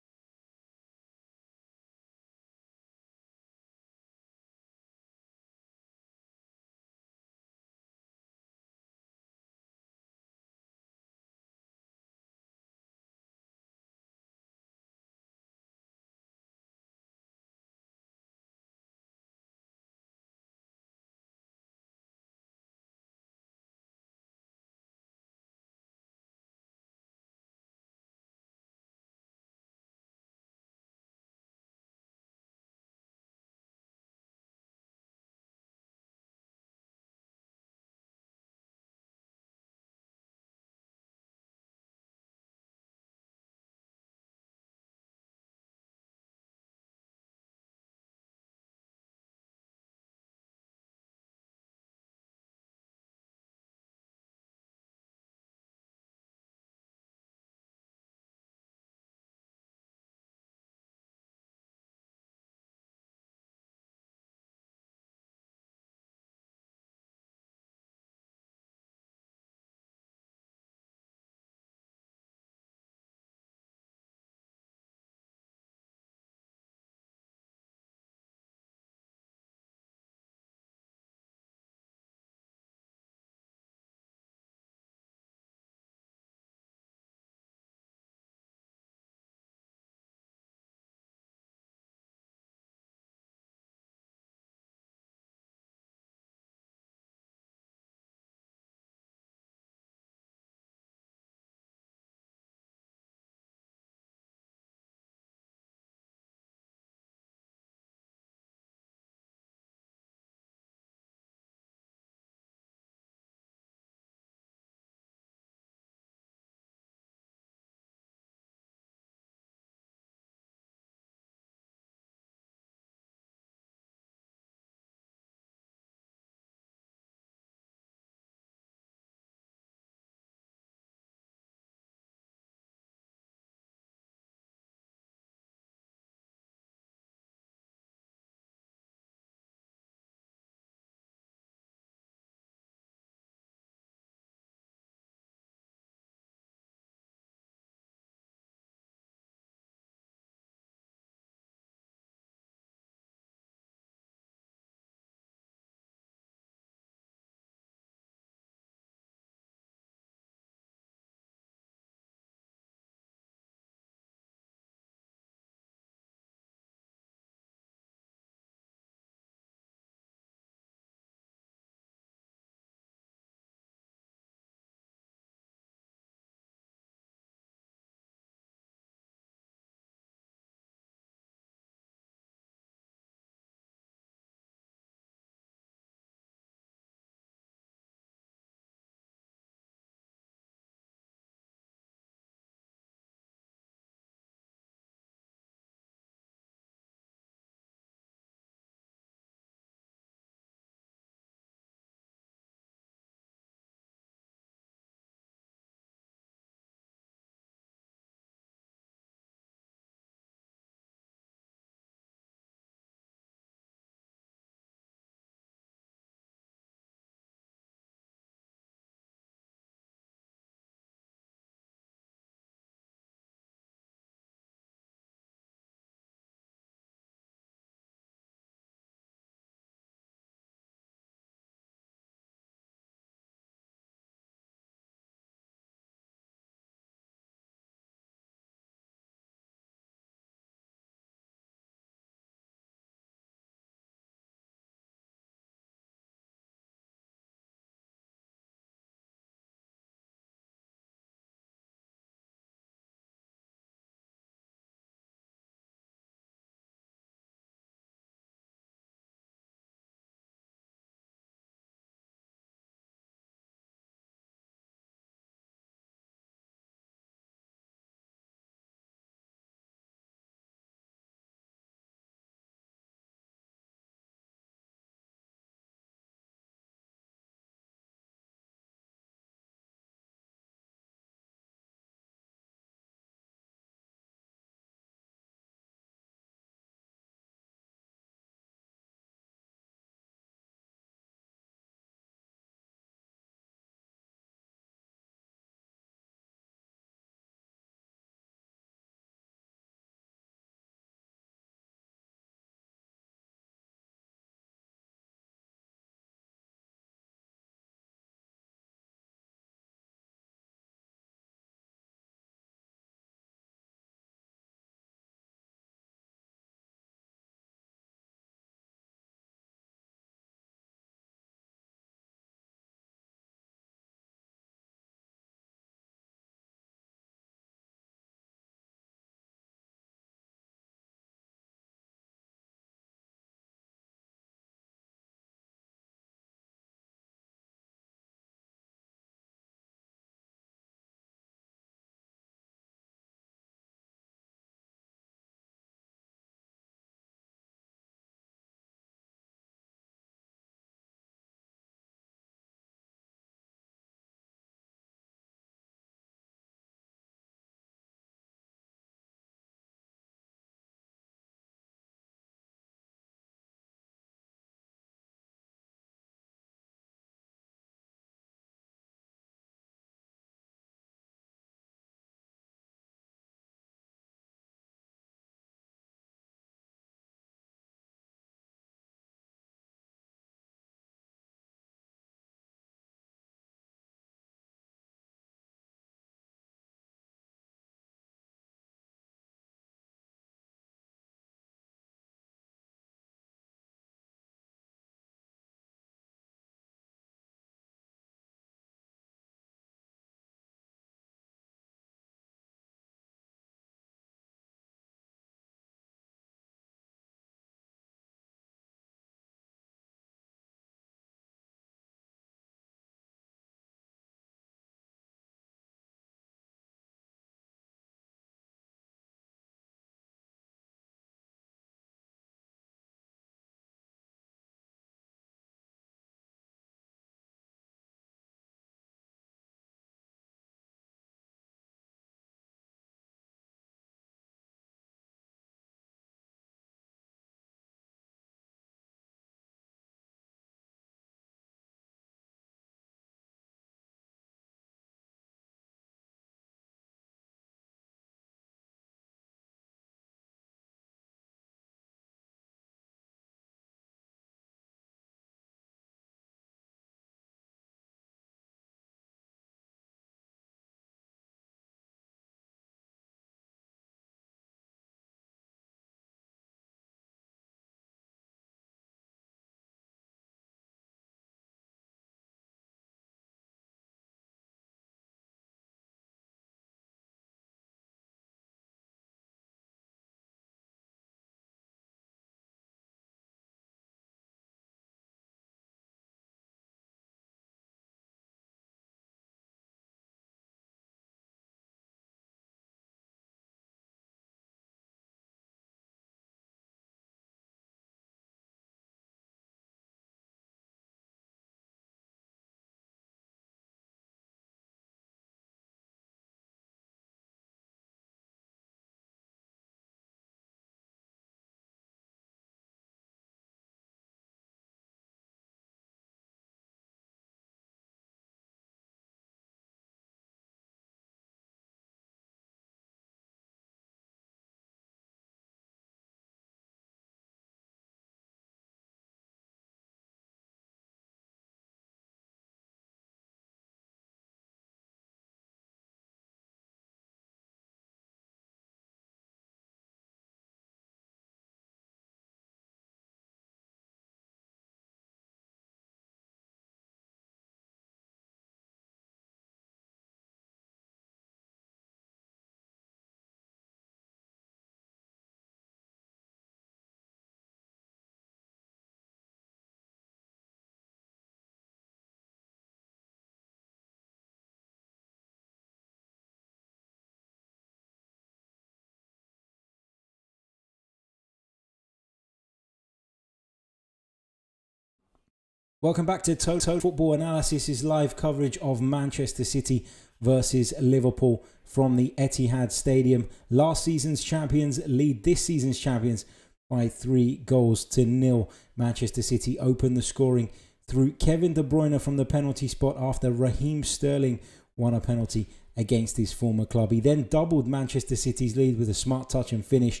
Welcome back to Total Football Analysis. Is live coverage of Manchester City versus Liverpool from the Etihad Stadium. Last season's champions lead this season's champions by 3-0. Manchester City opened the scoring through Kevin De Bruyne from the penalty spot after Raheem Sterling won a penalty against his former club. He then doubled Manchester City's lead with a smart touch and finish.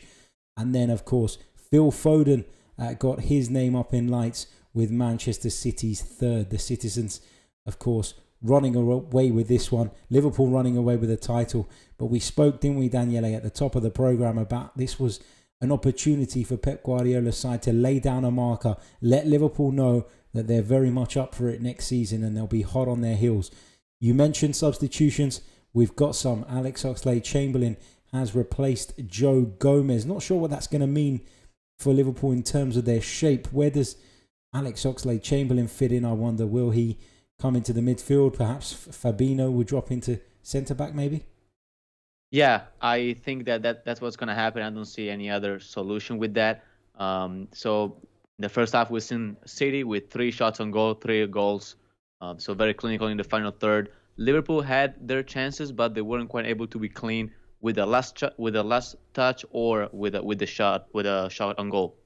And then, of course, Phil Foden got his name up in lights with Manchester City's third. The citizens, of course, running away with this one. Liverpool running away with the title. But we spoke, didn't we, Daniele, at the top of the programme about this was an opportunity for Pep Guardiola's side to lay down a marker, let Liverpool know that they're very much up for it next season and they'll be hot on their heels. You mentioned substitutions. We've got some. Alex Oxlade-Chamberlain has replaced Joe Gomez. Not sure what that's going to mean for Liverpool in terms of their shape. Where does Alex Oxlade-Chamberlain fit in, I wonder? Will he come into the midfield? Perhaps Fabinho will drop into centre-back maybe?
Yeah, I think that's what's going to happen. I don't see any other solution with that. So in the first half, we've seen City with 3 shots on goal, 3 goals. So very clinical in the final third. Liverpool had their chances, but they weren't quite able to be clean with the last touch or with a shot on goal.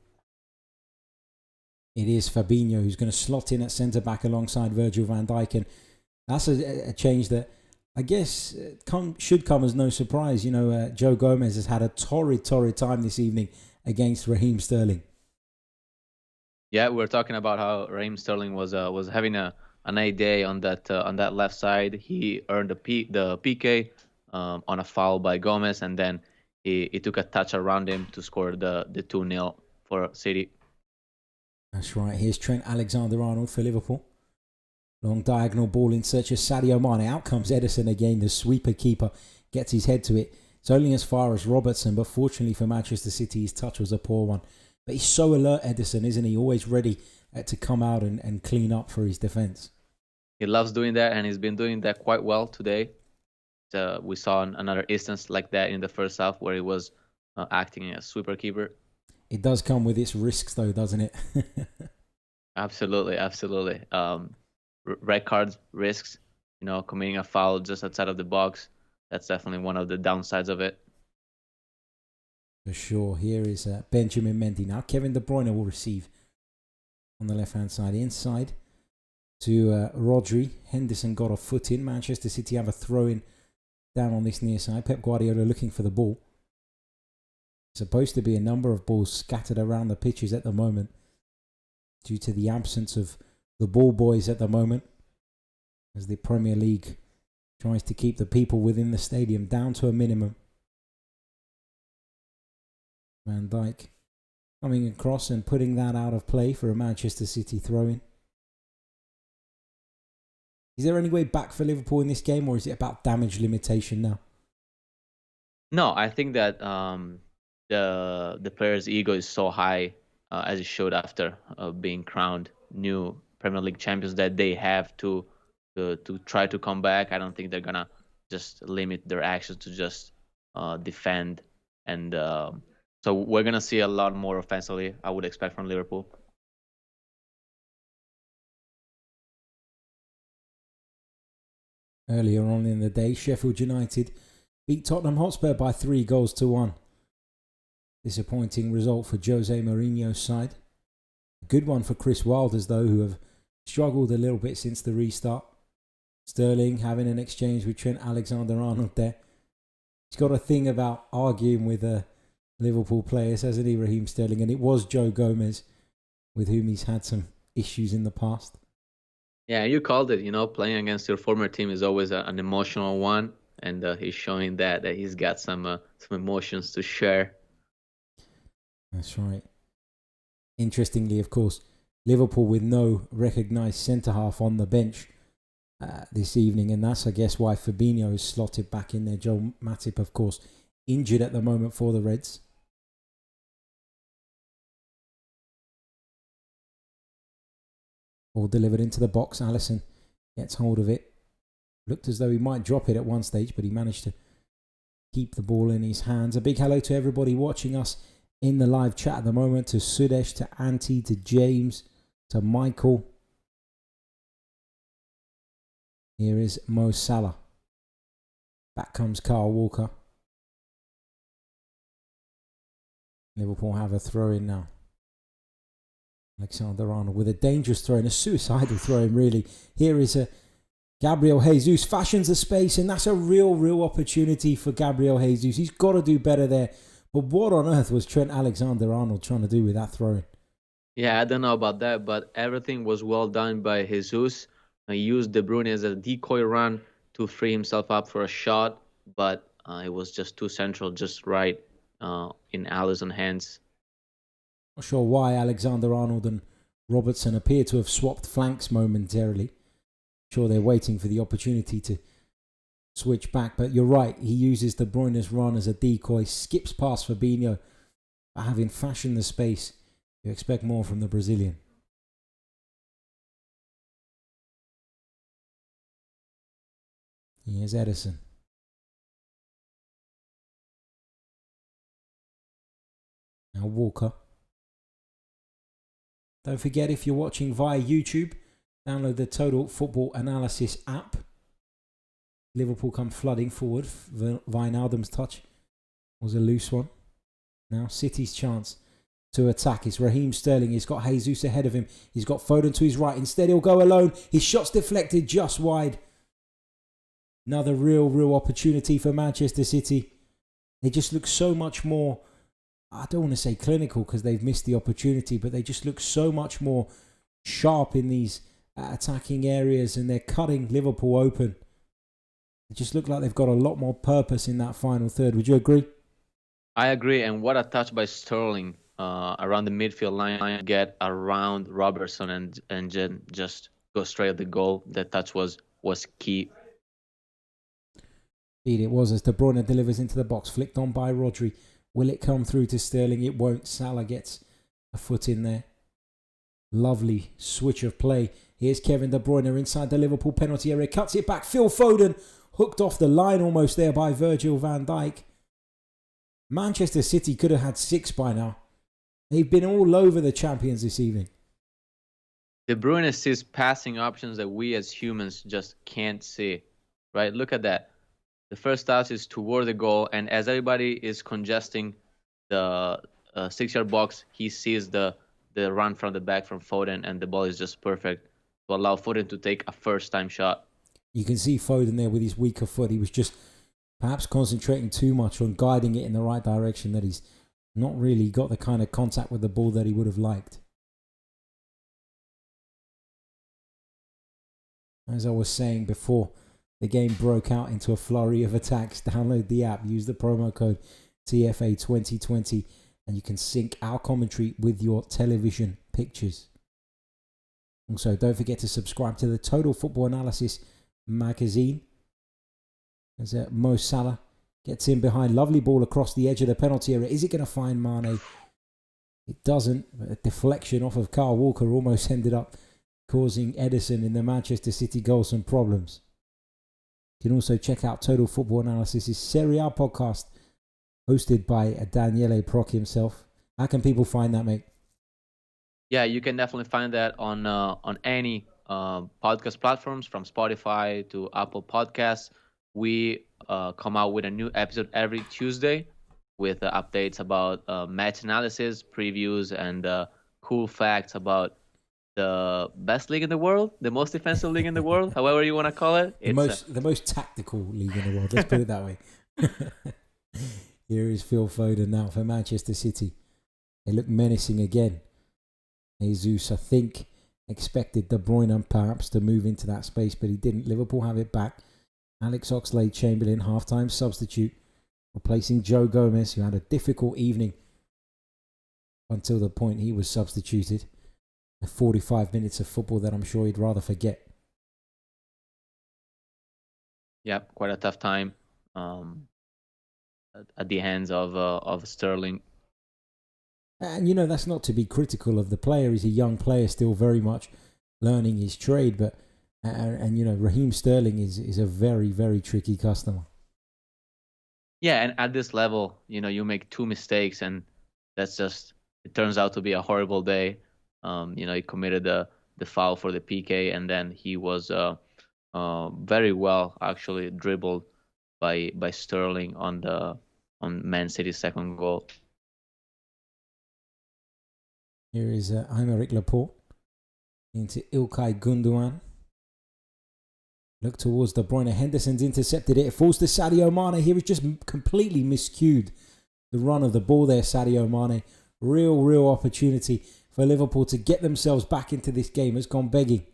It is Fabinho who's going to slot in at centre-back alongside Virgil van Dijk. And that's a change that I guess should come as no surprise. You know, Joe Gomez has had a torrid time this evening against Raheem Sterling.
Yeah, we were talking about how Raheem Sterling was having an A-day on that left side. He earned the PK on a foul by Gomez, and then he took a touch around him to score the 2-0 for City.
That's right. Here's Trent Alexander-Arnold for Liverpool. Long diagonal ball in search of Sadio Mane. Out comes Ederson again. The sweeper keeper gets his head to it. It's only as far as Robertson, but fortunately for Manchester City, his touch was a poor one. But he's so alert, Ederson, isn't he? Always ready to come out and clean up for his defence.
He loves doing that, and he's been doing that quite well today. We saw another instance like that in the first half where he was acting as sweeper keeper.
It does come with its risks, though, doesn't it?
Absolutely. Red cards, risks, committing a foul just outside of the box. That's definitely one of the downsides of it.
For sure. Here is Benjamin Mendy. Now Kevin De Bruyne will receive on the left-hand side. Inside to Rodri. Henderson got a foot in. Manchester City have a throw-in down on this near side. Pep Guardiola looking for the ball. Supposed to be a number of balls scattered around the pitches at the moment due to the absence of the ball boys at the moment, as the Premier League tries to keep the people within the stadium down to a minimum. Van Dijk coming across and putting that out of play for a Manchester City throw-in. Is there any way back for Liverpool in this game, or is it about damage limitation now?
No, I think that the player's ego is so high, as it showed after being crowned new Premier League champions, that they have to try to come back. I don't think they're gonna just limit their actions to just defend, and so we're gonna see a lot more offensively, I would expect, from Liverpool.
Earlier on in the day, Sheffield United beat Tottenham Hotspur by 3-1. Disappointing result for Jose Mourinho's side. A good one for Chris Wilders, though, who have struggled a little bit since the restart. Sterling having an exchange with Trent Alexander-Arnold there. He's got a thing about arguing with Liverpool players, hasn't he, Raheem Sterling? And it was Joe Gomez with whom he's had some issues in the past.
Yeah, you called it. Playing against your former team is always an emotional one, and he's showing that he's got some emotions to share.
That's right. Interestingly, of course, Liverpool with no recognised centre-half on the bench this evening, and that's, I guess, why Fabinho is slotted back in there. Joel Matip, of course, injured at the moment for the Reds. All delivered into the box. Alisson gets hold of it. Looked as though he might drop it at one stage, but he managed to keep the ball in his hands. A big hello to everybody watching us in the live chat at the moment, to Sudesh, to Auntie, to James, to Michael, Here is Mo Salah. Back comes Kyle Walker. Liverpool have a throw-in now. Alexander-Arnold with a dangerous throw-in, a suicidal throw-in really. Here is a Gabriel Jesus, fashions the space, and that's a real opportunity for Gabriel Jesus. He's got to do better there. But what on earth was Trent Alexander-Arnold trying to do with that throw-in?
Yeah, I don't know about that, but everything was well done by Jesus. He used De Bruyne as a decoy run to free himself up for a shot, but it was just too central, just right in Alisson's hands.
Not sure why Alexander-Arnold and Robertson appear to have swapped flanks momentarily. Sure, they're waiting for the opportunity to switch back, but you're right. He uses De Bruyne's run as a decoy, skips past Fabinho, but having fashioned the space, you expect more from the Brazilian. Here's Edison. Now Walker. Don't forget, if you're watching via YouTube, download the Total Football Analysis app. Liverpool come flooding forward. Wijnaldum's touch was a loose one. Now City's chance to attack. It's Raheem Sterling. He's got Jesus ahead of him. He's got Foden to his right. Instead, he'll go alone. His shot's deflected just wide. Another real opportunity for Manchester City. They just look so much more, I don't want to say clinical because they've missed the opportunity, but they just look so much more sharp in these attacking areas, and they're cutting Liverpool open. They just look like they've got a lot more purpose in that final third. Would you agree?
I agree, and what a touch by Sterling around the midfield line, get around Robertson and just go straight at the goal. That touch was key.
Indeed it was, as De Bruyne delivers into the box, flicked on by Rodri. Will it come through to Sterling? It won't. Salah gets a foot in there. Lovely switch of play. Here's Kevin De Bruyne inside the Liverpool penalty area. Cuts it back. Phil Foden hooked off the line almost there by Virgil van Dijk. Manchester City could have had 6 by now. They've been all over the champions this evening.
De Bruyne sees passing options that we as humans just can't see. Right? Look at that. The first touch is toward the goal, and as everybody is congesting the 6-yard box, he sees the run from the back from Foden, and the ball is just perfect to allow Foden to take a first-time shot.
You can see Foden there with his weaker foot. He was just perhaps concentrating too much on guiding it in the right direction, that he's not really got the kind of contact with the ball that he would have liked. As I was saying before, the game broke out into a flurry of attacks. Download the app, use the promo code TFA2020, and you can sync our commentary with your television pictures. Also, don't forget to subscribe to the Total Football Analysis magazine. As Mo Salah gets in behind, lovely ball across the edge of the penalty area. Is it going to find Mane? It doesn't, but a deflection off of Kyle Walker almost ended up causing Edison in the Manchester City goal some problems. You can also check out Total Football Analysis' Serie A podcast, hosted by Daniele Proch himself. How can people find that, mate?
Yeah, you can definitely find that on any podcast platforms, from Spotify to Apple Podcasts. We come out with a new episode every Tuesday with updates about match analysis, previews, and cool facts about the best league in the world, the most defensive league in the world, however you want to call it.
The most tactical league in the world, let's put it that way. Here is Phil Foden now for Manchester City. They look menacing again. Jesus, I think, expected De Bruyne perhaps to move into that space, but he didn't. Liverpool have it back. Alex Oxlade-Chamberlain, half-time substitute, replacing Joe Gomez, who had a difficult evening until the point he was substituted. 45 minutes of football that I'm sure he'd rather forget.
Yep, quite a tough time at the hands of Sterling.
And that's not to be critical of the player. He's a young player, still very much learning his trade. But Raheem Sterling is a very, very tricky customer.
Yeah, and at this level, you make 2 mistakes, and that's just, it turns out to be a horrible day. He committed the foul for the PK, and then he was very well actually dribbled by Sterling on Man City's second goal.
Here is Aymeric Laporte into Ilkay Gundogan. Look towards De Bruyne. Henderson's intercepted it. It falls to Sadio Mane. Here is just completely miscued the run of the ball there, Sadio Mane. Real opportunity for Liverpool to get themselves back into this game. Has gone begging.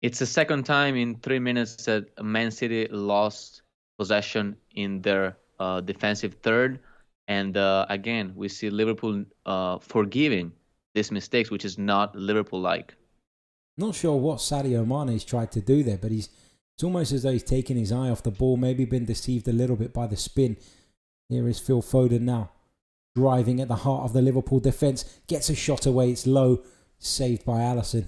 It's the second time in 3 minutes that Man City lost possession in their defensive third. And again, we see Liverpool forgiving these mistakes, which is not Liverpool-like.
Not sure what Sadio Mane's tried to do there, but it's almost as though he's taken his eye off the ball, maybe been deceived a little bit by the spin. Here is Phil Foden now, driving at the heart of the Liverpool defence. Gets a shot away, it's low, saved by Alisson.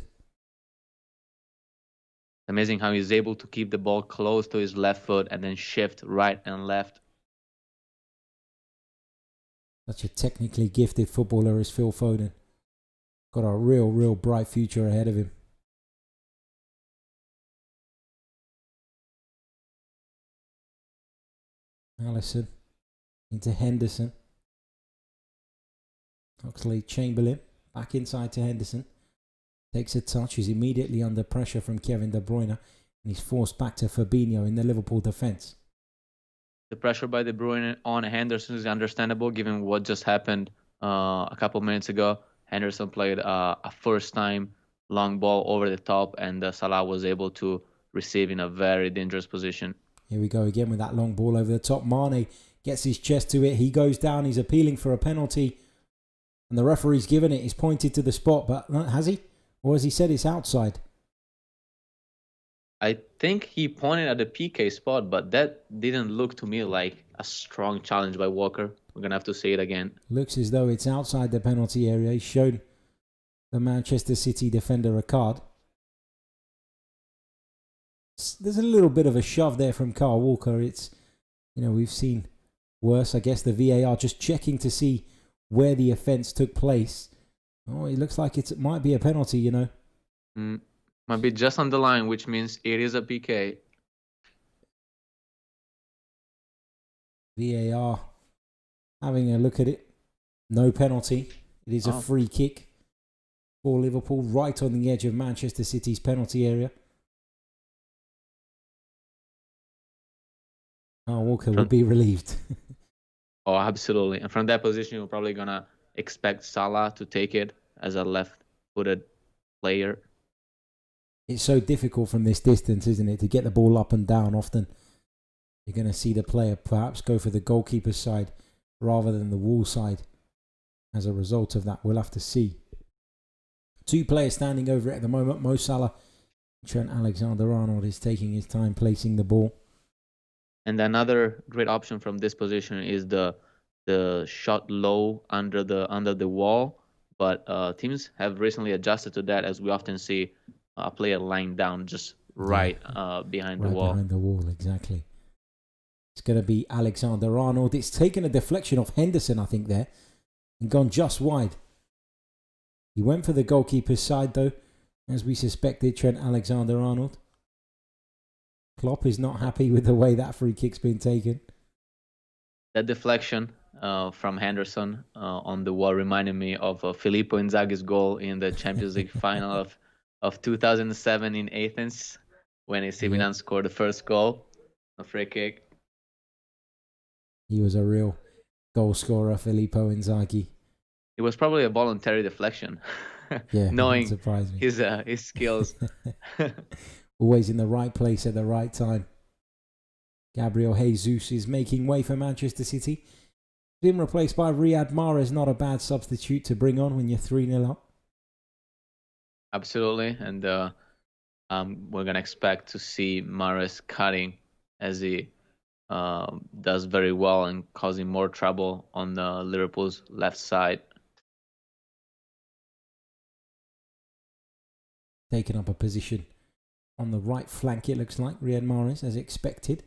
Amazing how he's able to keep the ball close to his left foot and then shift right and left.
Such a technically gifted footballer as Phil Foden. Got a real bright future ahead of him. Alisson into Henderson. Oxlade-Chamberlain back inside to Henderson. Takes a touch, is immediately under pressure from Kevin De Bruyne, and he's forced back to Fabinho in the Liverpool defence.
The pressure by De Bruyne on Henderson is understandable given what just happened a couple minutes ago. Henderson played a first-time long ball over the top, and Salah was able to receive in a very dangerous position.
Here we go again with that long ball over the top. Mane gets his chest to it. He goes down. He's appealing for a penalty. And the referee's given it. He's pointed to the spot, but has he? Or has he said it's outside?
I think he pointed at the PK spot, but that didn't look to me like a strong challenge by Walker. We're going to have to say it again.
Looks as though it's outside the penalty area. He's shown the Manchester City defender a card. There's a little bit of a shove there from Kyle Walker. It's, we've seen worse. I guess the VAR just checking to see where the offence took place. Oh, it looks like it might be a penalty,
Might be just on the line, which means it is a PK.
VAR having a look at it. No penalty. It is a free kick for Liverpool, right on the edge of Manchester City's penalty area. Walker would be relieved.
Oh, absolutely. And from that position, you're probably going to expect Salah to take it as a left-footed player.
It's so difficult from this distance, isn't it, to get the ball up and down. Often you're going to see the player perhaps go for the goalkeeper's side rather than the wall side. As a result of that, we'll have to see. Two players standing over it at the moment. Mo Salah, Trent Alexander-Arnold is taking his time placing the ball.
And another great option from this position is the shot low under the wall. But teams have recently adjusted to that, as we often see a player lying down just right behind the wall.
Behind the wall, exactly. It's going to be Alexander-Arnold. It's taken a deflection off Henderson, I think, there, and gone just wide. He went for the goalkeeper's side, though, as we suspected, Trent Alexander-Arnold. Klopp is not happy with the way that free kick's been taken.
That deflection from Henderson on the wall reminded me of Filippo Inzaghi's goal in the Champions League final of 2007 in Athens, when AC Milan scored the first goal, a free kick.
He was a real goal scorer, Filippo Inzaghi.
It was probably a voluntary deflection, knowing his skills.
Always in the right place at the right time. Gabriel Jesus is making way for Manchester City. Been replaced by Riyad Mahrez. Not a bad substitute to bring on when you're 3-0 up.
Absolutely, and we're going to expect to see Mahrez cutting as he does very well and causing more trouble on Liverpool's left side.
Taking up a position on the right flank, it looks like, Riyad Mahrez, as expected.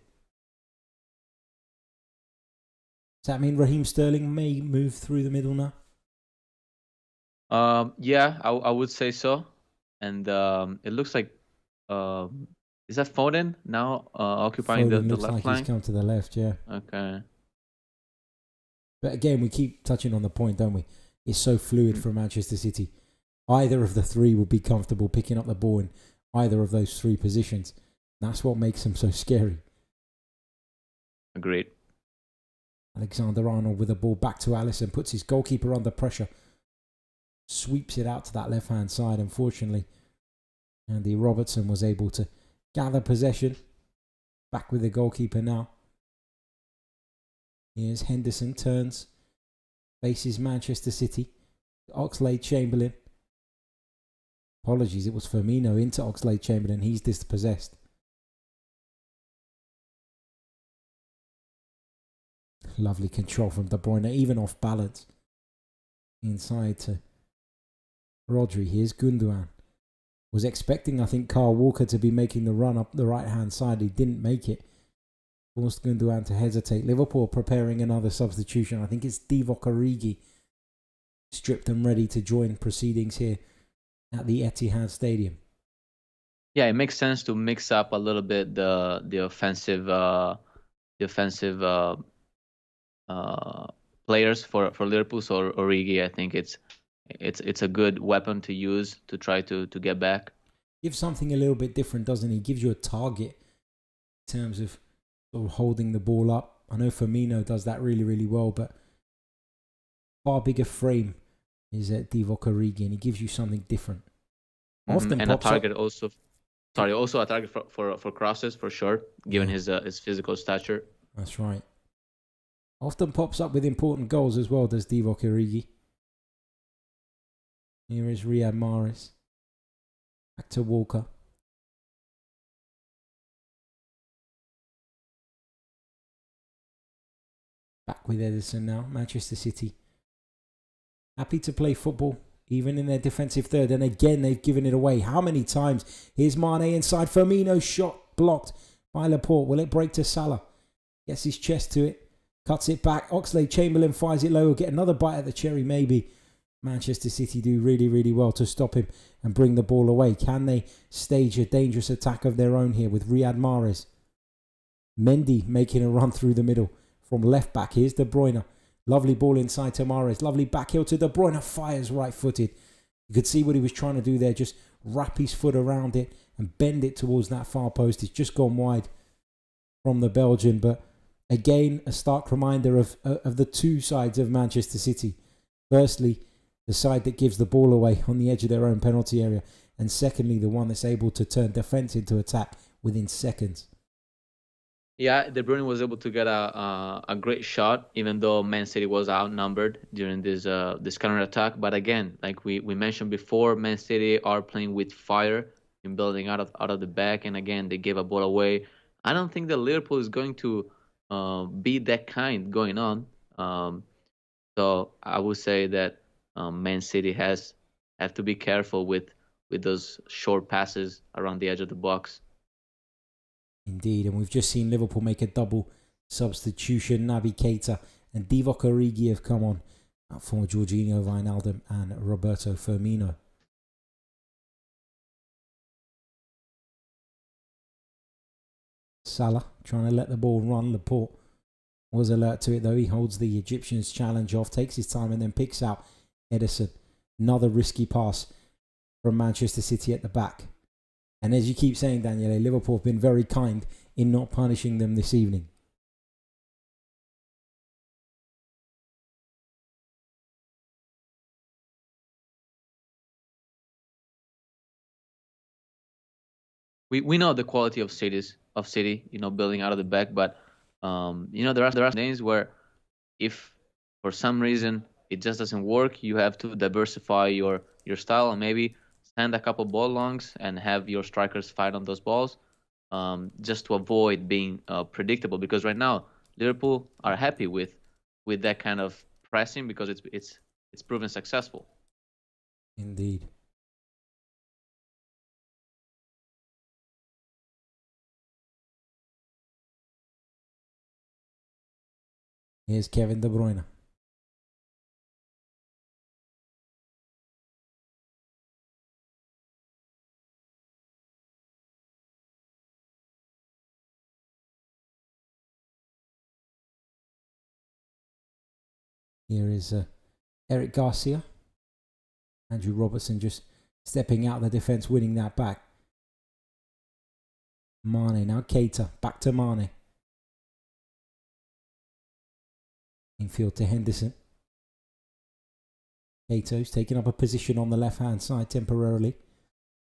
Does that mean Raheem Sterling may move through the middle now?
Yeah, I would say so. And it looks like Is that Foden now occupying
Foden
the
looks
left
like he's
flank?
come to the left, yeah.
Okay.
But again, we keep touching on the point, don't we? It's so fluid for Manchester City. Either of the three will be comfortable picking up the ball in either of those three positions. That's what makes them so scary.
Agreed.
Alexander-Arnold with the ball back to Alisson, puts his goalkeeper under pressure, sweeps it out to that left-hand side, unfortunately. Andy Robertson was able to gather possession. Back with the goalkeeper now. Here's Henderson, turns, faces Manchester City. Oxlade-Chamberlain. Apologies, it was Firmino into Oxlade-Chamberlain. He's dispossessed. Lovely control from De Bruyne, even off balance. Inside to Rodri. Here's Gundogan. Was expecting, I think, Kyle Walker to be making the run up the right-hand side. He didn't make it. Forced Gundogan to hesitate. Liverpool preparing another substitution. I think it's Divock Origi. Stripped and ready to join proceedings here at the Etihad Stadium.
Yeah, it makes sense to mix up a little bit the offensive players for Liverpool. So Origi, I think it's a good weapon to use to try to get back.
Gives something a little bit different, doesn't he? Gives you a target in terms of sort of holding the ball up. I know Firmino does that really, really well, but far bigger frame is at Divock Origi, and he gives you something different.
Often and a target also. Sorry, also a target for crosses for sure, given his physical stature.
That's right. Often pops up with important goals as well, does Divock Origi. Here is Riyad Mahrez. Back to Walker. Back with Ederson now. Manchester City. Happy to play football, even in their defensive third. And again, they've given it away. How many times? Here's Mane inside. Firmino shot blocked by Laporte. Will it break to Salah? Gets his chest to it. Cuts it back. Oxlade-Chamberlain fires it low. Will get another bite at the cherry, maybe. Manchester City do really, really well to stop him and bring the ball away. Can they stage a dangerous attack of their own here with Riyad Mahrez? Mendy making a run through the middle from left back. Here's De Bruyne. Lovely ball inside to Mahrez. Lovely back heel to De Bruyne. Fires right-footed. You could see what he was trying to do there. Just wrap his foot around it and bend it towards that far post. It's just gone wide from the Belgian. But again, a stark reminder of the two sides of Manchester City. Firstly, the side that gives the ball away on the edge of their own penalty area. And secondly, the one that's able to turn defence into attack within seconds.
Yeah, De Bruyne was able to get a great shot, even though Man City was outnumbered during this counter attack. But again, like we mentioned before, Man City are playing with fire in building out of the back, and again they gave a ball away. I don't think that Liverpool is going to be that kind going on. So I would say that Man City have to be careful with those short passes around the edge of the box.
Indeed, and we've just seen Liverpool make a double substitution. Naby Keita and Divock Origi have come on for Jorginho Wijnaldum and Roberto Firmino. Salah trying to let the ball run. Laporte was alert to it though. He holds the Egyptians' challenge off, takes his time and then picks out Ederson. Another risky pass from Manchester City at the back. And as you keep saying, Daniele, Liverpool have been very kind in not punishing them this evening.
We know the quality of City, building out of the back, but there are days where if for some reason it just doesn't work, you have to diversify your style and maybe send a couple ball longs and have your strikers fight on those balls, just to avoid being predictable. Because right now Liverpool are happy with that kind of pressing because it's proven successful.
Indeed. Here's Kevin De Bruyne. Here is Eric Garcia. Andrew Robertson just stepping out of the defence, winning that back. Mane, now Keita, back to Mane. Infield to Henderson. Keita's taking up a position on the left-hand side temporarily.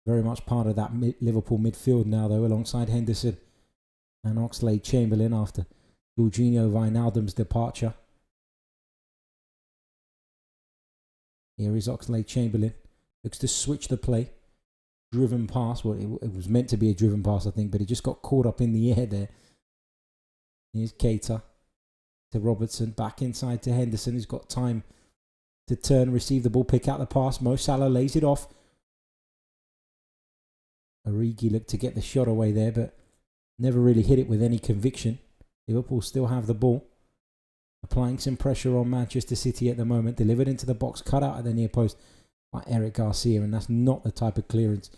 Very much part of that Liverpool midfield now, though, alongside Henderson and Oxlade-Chamberlain after Jorginho Wijnaldum's departure. Here is Oxlade-Chamberlain. Looks to switch the play. Driven pass. Well, it was meant to be a driven pass, I think, but it just got caught up in the air there. Here's Keita to Robertson. Back inside to Henderson. He's got time to turn, receive the ball, pick out the pass. Mo Salah lays it off. Origi looked to get the shot away there, but never really hit it with any conviction. Liverpool still have the ball. Applying some pressure on Manchester City at the moment. Delivered into the box, cut out at the near post by Eric Garcia, and that's not the type of clearance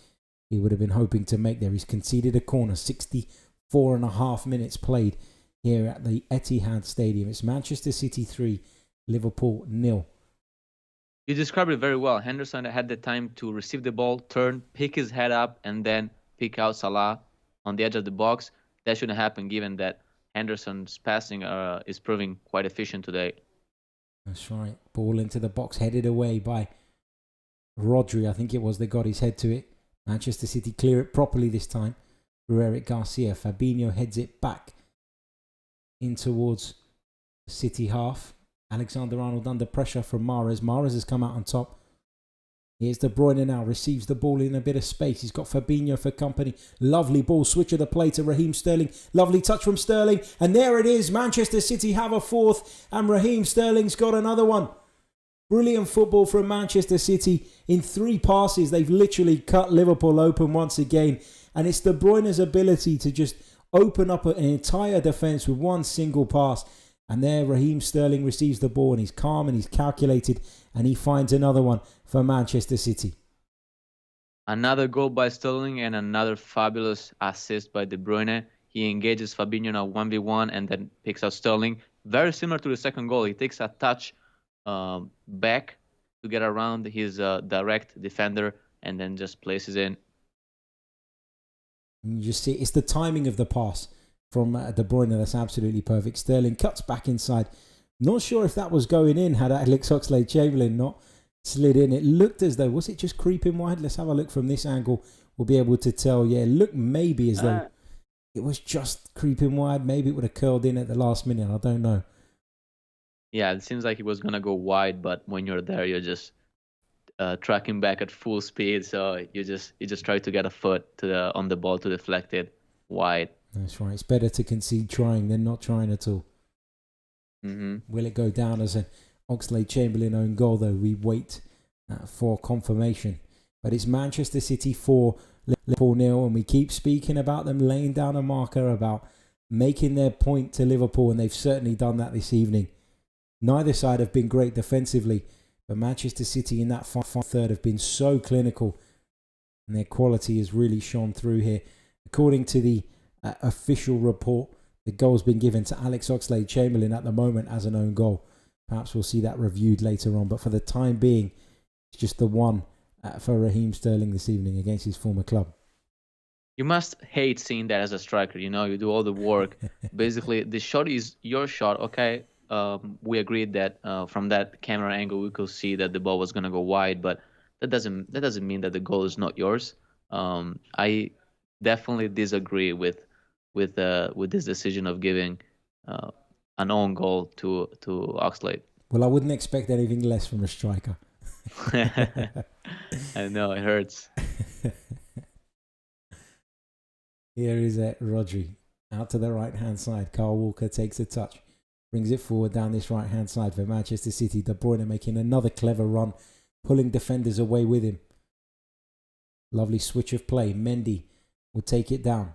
he would have been hoping to make there. He's conceded a corner. 64.5 minutes played here at the Etihad Stadium. It's Manchester City 3, Liverpool 0.
You described it very well. Henderson had the time to receive the ball, turn, pick his head up, and then pick out Salah on the edge of the box. That shouldn't happen given that Henderson's passing is proving quite efficient today.
That's right. Ball into the box, headed away by Rodri. I think it was that got his head to it. Manchester City clear it properly this time through Eric Garcia. Fabinho heads it back in towards City half. Alexander-Arnold under pressure from Mahrez. Mahrez has come out on top. Here's De Bruyne now. Receives the ball in a bit of space. He's got Fabinho for company. Lovely ball. Switch of the play to Raheem Sterling. Lovely touch from Sterling. And there it is. Manchester City have a fourth. And Raheem Sterling's got another one. Brilliant football from Manchester City. In 3 passes, they've literally cut Liverpool open once again. And it's De Bruyne's ability to just open up an entire defence with one single pass. And there Raheem Sterling receives the ball and he's calm and he's calculated and he finds another one for Manchester City.
Another goal by Sterling and another fabulous assist by De Bruyne. He engages Fabinho in a 1v1 and then picks out Sterling. Very similar to the second goal. He takes a touch back to get around his direct defender and then just places in.
And you just see it's the timing of the pass from De Bruyne that's absolutely perfect. Sterling cuts back inside. Not sure if that was going in had Alex Oxlade-Chamberlain not slid in. It looked as though, was it just creeping wide? Let's have a look from this angle. We'll be able to tell. Yeah, it looked maybe as though it was just creeping wide. Maybe it would have curled in at the last minute. I don't know.
Yeah, it seems like it was going to go wide, but when you're there, you're just tracking back at full speed. So you just try to get a foot on the ball to deflect it wide.
That's right. It's better to concede trying than not trying at all.
Mm-hmm.
Will it go down as an Oxlade-Chamberlain own goal, though? We wait for confirmation. But it's Manchester City 4, Liverpool 0, and we keep speaking about them laying down a marker, about making their point to Liverpool, and they've certainly done that this evening. Neither side have been great defensively, but Manchester City in that final third have been so clinical, and their quality has really shone through here. According to the official report, the goal's been given to Alex Oxlade-Chamberlain at the moment as an own goal. Perhaps we'll see that reviewed later on, but for the time being, it's just the one for Raheem Sterling this evening against his former club.
You must hate seeing that as a striker. You know, you do all the work. Basically, the shot is your shot. Okay, we agreed that from that camera angle we could see that the ball was gonna go wide, but that doesn't mean that the goal is not yours. I definitely disagree with this decision of giving an own goal to Oxlade.
Well, I wouldn't expect anything less from a striker.
I know, it hurts.
Here is Rodri out to the right hand side. Kyle Walker takes a touch, brings it forward down this right hand side for Manchester City. De Bruyne making another clever run, pulling defenders away with him. Lovely switch of play. Mendy will take it down.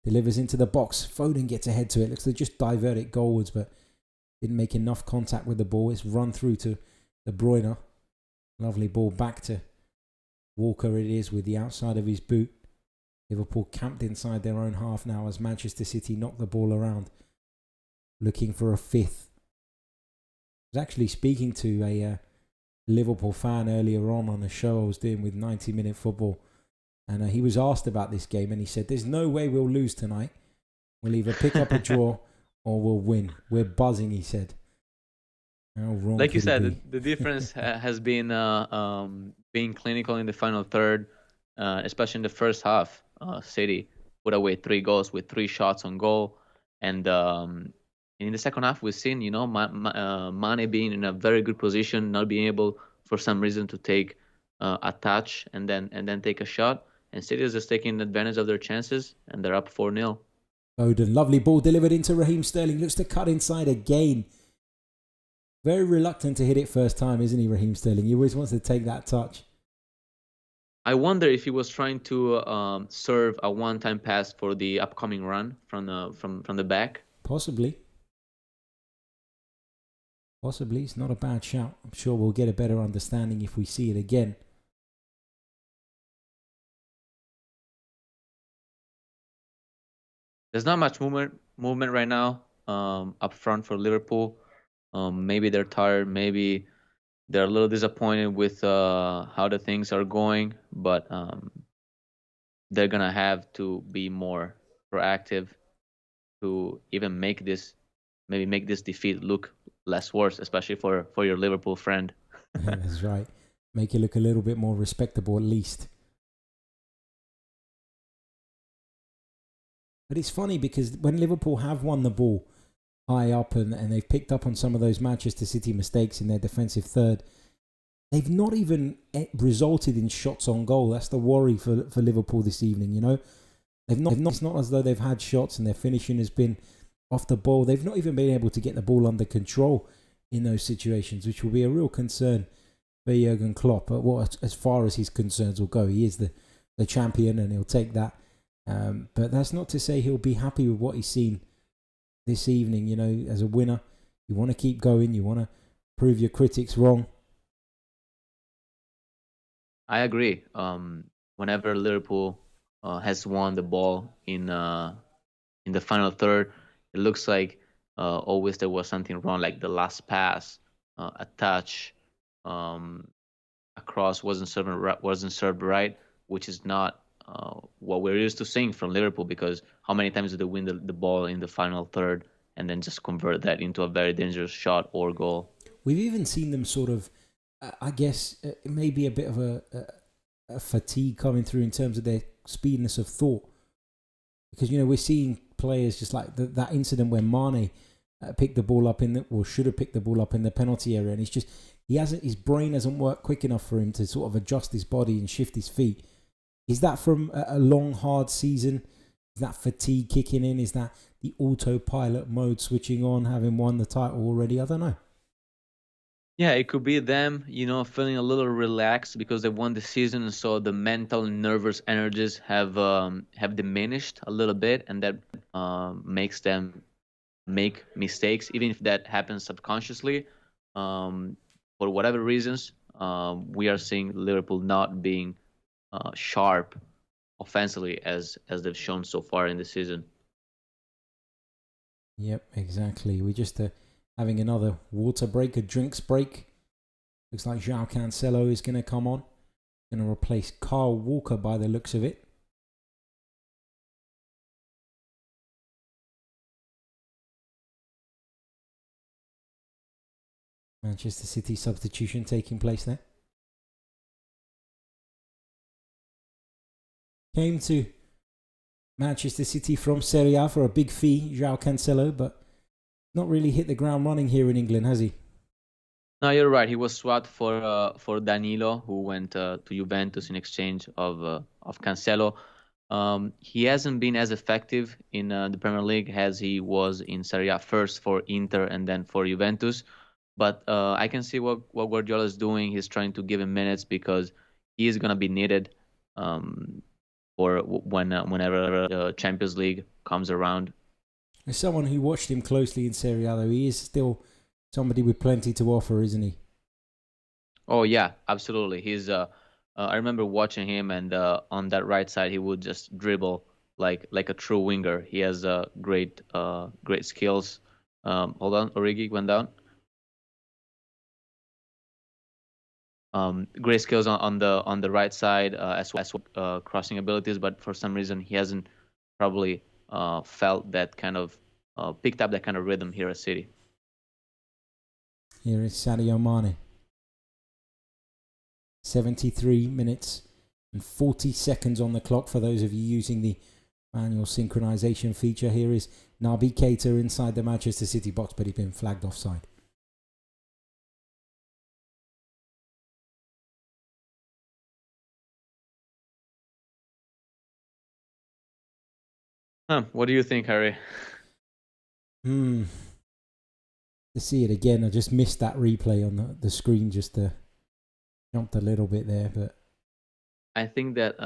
Delivers into the box. Foden gets ahead to it. Looks to just divert it goalwards, but didn't make enough contact with the ball. It's run through to De Bruyne. Lovely ball back to Walker it is with the outside of his boot. Liverpool camped inside their own half now as Manchester City knock the ball around, looking for a fifth. was actually speaking to a Liverpool fan earlier on a show I was doing with 90-minute football, and he was asked about this game, and he said, "There's no way we'll lose tonight. We'll either pick up a draw or we'll win. We're buzzing," he said. How wrong
Like you
could he
said,
be?
the difference has been being clinical in the final third, especially in the first half. City put away 3 goals with 3 shots on goal, and in the second half we've seen Mane being in a very good position, not being able for some reason to take a touch and then take a shot, and City is just taking advantage of their chances, and they're up 4-0.
Foden, lovely ball delivered into Raheem Sterling. Looks to cut inside again. Very reluctant to hit it first time, isn't he, Raheem Sterling? He always wants to take that touch.
I wonder if he was trying to serve a one-time pass for the upcoming run from the back.
Possibly. It's not a bad shout. I'm sure we'll get a better understanding if we see it again.
There's not much movement right now up front for Liverpool. Maybe they're tired. Maybe they're a little disappointed with how the things are going. But they're gonna have to be more proactive to even make this defeat look less worse, especially for your Liverpool friend.
That's right. Make it look a little bit more respectable at least. But it's funny because when Liverpool have won the ball high up and they've picked up on some of those Manchester City mistakes in their defensive third, they've not even resulted in shots on goal. That's the worry for Liverpool this evening, you know. It's not as though they've had shots and their finishing has been off the ball. They've not even been able to get the ball under control in those situations, which will be a real concern for Jurgen Klopp. But as far as his concerns will go, he is the champion and he'll take that. But that's not to say he'll be happy with what he's seen this evening. You know, as a winner, you want to keep going. You want to prove your critics wrong.
I agree. Whenever Liverpool has won the ball in the final third, it looks like always there was something wrong, like the last pass, a touch, a cross wasn't served right, which is not what we're used to seeing from Liverpool. Because how many times do they win the ball in the final third and then just convert that into a very dangerous shot or goal?
We've even seen them sort of, I guess, maybe a bit of a fatigue coming through in terms of their speediness of thought. Because, you know, we're seeing players just like that incident where Mane picked the ball up should have picked the ball up in the penalty area, and his brain hasn't worked quick enough for him to sort of adjust his body and shift his feet. Is that from a long, hard season? Is that fatigue kicking in? Is that the autopilot mode switching on, having won the title already? I don't know.
Yeah, it could be them, feeling a little relaxed because they won the season, and so the mental and nervous energies have diminished a little bit, and that makes them make mistakes, even if that happens subconsciously. For whatever reasons, we are seeing Liverpool not being sharp offensively as they've shown so far in the season.
Yep, exactly. We're just having another water break, a drinks break. Looks like João Cancelo is going to come on. Going to replace Kyle Walker by the looks of it. Manchester City substitution taking place there. Came to Manchester City from Serie A for a big fee, João Cancelo, but not really hit the ground running here in England, has he?
No, you're right. He was swapped for Danilo, who went to Juventus in exchange of Cancelo. He hasn't been as effective in the Premier League as he was in Serie A, first for Inter and then for Juventus. But I can see what Guardiola is doing. He's trying to give him minutes because he is going to be needed for whenever the Champions League comes around.
As someone who watched him closely in Serie A, though, he is still somebody with plenty to offer, isn't he?
Oh yeah, absolutely. He's I remember watching him, and on that right side, he would just dribble like a true winger. He has great skills. Hold on, Origi went down. great skills on the right side, as well as crossing abilities, but for some reason he hasn't probably felt that kind of picked up that kind of rhythm here at City.
Here is Sadio Mane. 73 minutes and 40 seconds on the clock for those of you using the manual synchronization feature. Here is Naby Keita inside the Manchester City box, but he's been flagged offside.
What do you think, Harry?
To see it again, I just missed that replay on the screen, just jumped a little bit there, but
I think that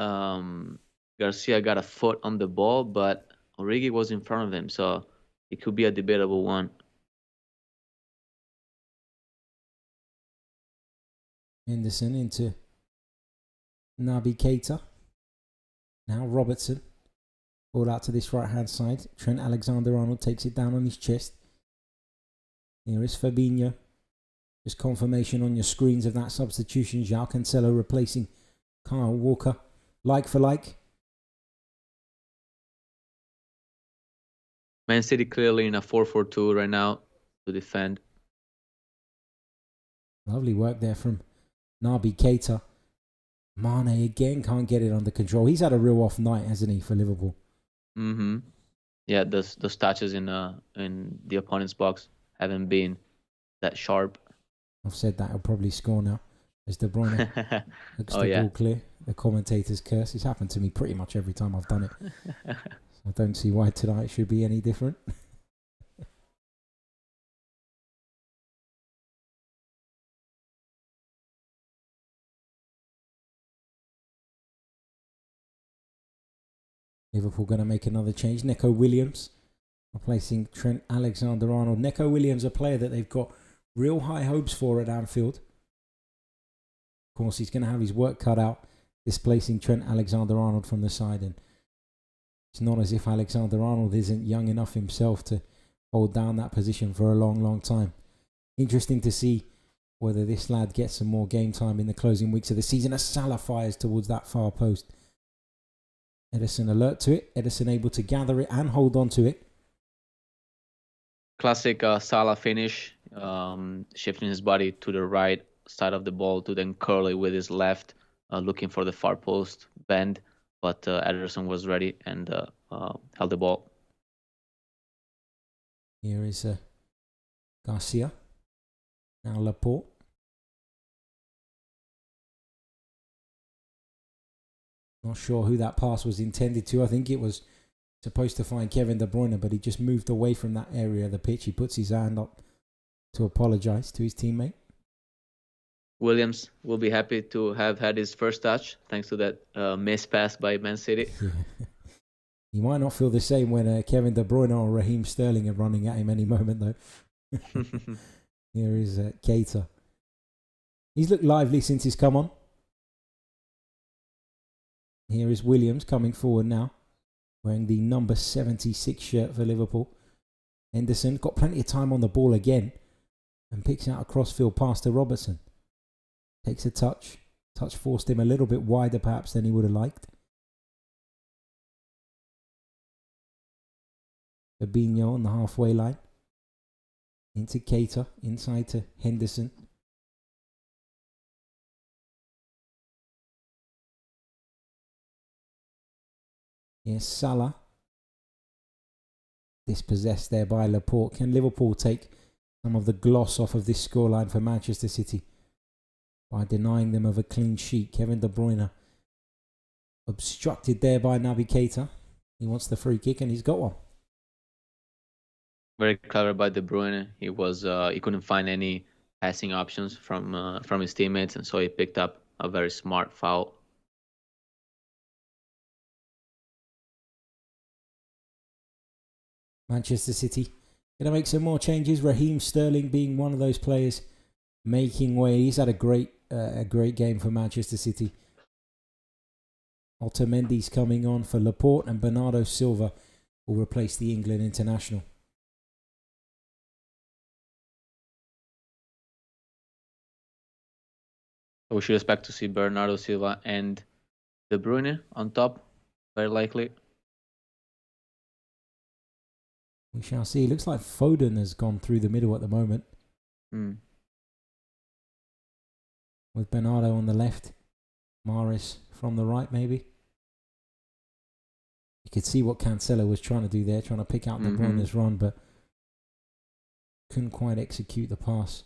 Garcia got a foot on the ball, but Origi was in front of him, so it could be a debatable one.
Henderson into Naby Keita. Now Robertson. Ball out to this right-hand side. Trent Alexander-Arnold takes it down on his chest. Here is Fabinho. Just confirmation on your screens of that substitution. João Cancelo replacing Kyle Walker. Like for like.
Man City clearly in a 4-4-2 right now to defend.
Lovely work there from Naby Keita. Mane again can't get it under control. He's had a real off night, hasn't he, for Liverpool?
Yeah, those touches in the opponent's box haven't been that sharp.
I've said that he'll probably score now. As De Bruyne looks the ball clear. The commentator's curse. It's happened to me pretty much every time I've done it. So I don't see why tonight it should be any different. Liverpool going to make another change. Neco Williams replacing Trent Alexander-Arnold. Neco Williams, a player that they've got real high hopes for at Anfield. Of course, he's going to have his work cut out displacing Trent Alexander-Arnold from the side. And it's not as if Alexander-Arnold isn't young enough himself to hold down that position for a long, long time. Interesting to see whether this lad gets some more game time in the closing weeks of the season as Salah fires towards that far post. Ederson alert to it. Ederson able to gather it and hold on to it.
Classic Salah finish, shifting his body to the right side of the ball to then curl it with his left, looking for the far post bend. But Ederson was ready and held the ball.
Here is Garcia. Now Laporte. Not sure who that pass was intended to. I think it was supposed to find Kevin De Bruyne, but he just moved away from that area of the pitch. He puts his hand up to apologise to his teammate.
Williams will be happy to have had his first touch thanks to that missed pass by Man City.
Yeah. He might not feel the same when Kevin De Bruyne or Raheem Sterling are running at him any moment, though. Here is Keita. He's looked lively since he's come on. Here is Williams coming forward now, wearing the number 76 shirt for Liverpool. Henderson got plenty of time on the ball again and picks out a crossfield pass to Robertson. Takes a touch. Touch forced him a little bit wider perhaps than he would have liked. Fabinho on the halfway line. Into Keita, inside to Henderson. Here's Salah. Dispossessed there by Laporte. Can Liverpool take some of the gloss off of this scoreline for Manchester City by denying them of a clean sheet? Kevin De Bruyne obstructed there by Naby Keita. He wants the free kick and he's got one.
Very clever by De Bruyne. He couldn't find any passing options from his teammates, and so he picked up a very smart foul.
Manchester City going to make some more changes. Raheem Sterling being one of those players making way. He's had a great game for Manchester City. Otamendi's coming on for Laporte, and Bernardo Silva will replace the England international.
So we should expect to see Bernardo Silva and De Bruyne on top, very likely.
We shall see. Looks like Foden has gone through the middle at the moment. With Bernardo on the left, Mahrez from the right, maybe. You could see what Cancelo was trying to do there, trying to pick out De Bruyne's run, but couldn't quite execute the pass.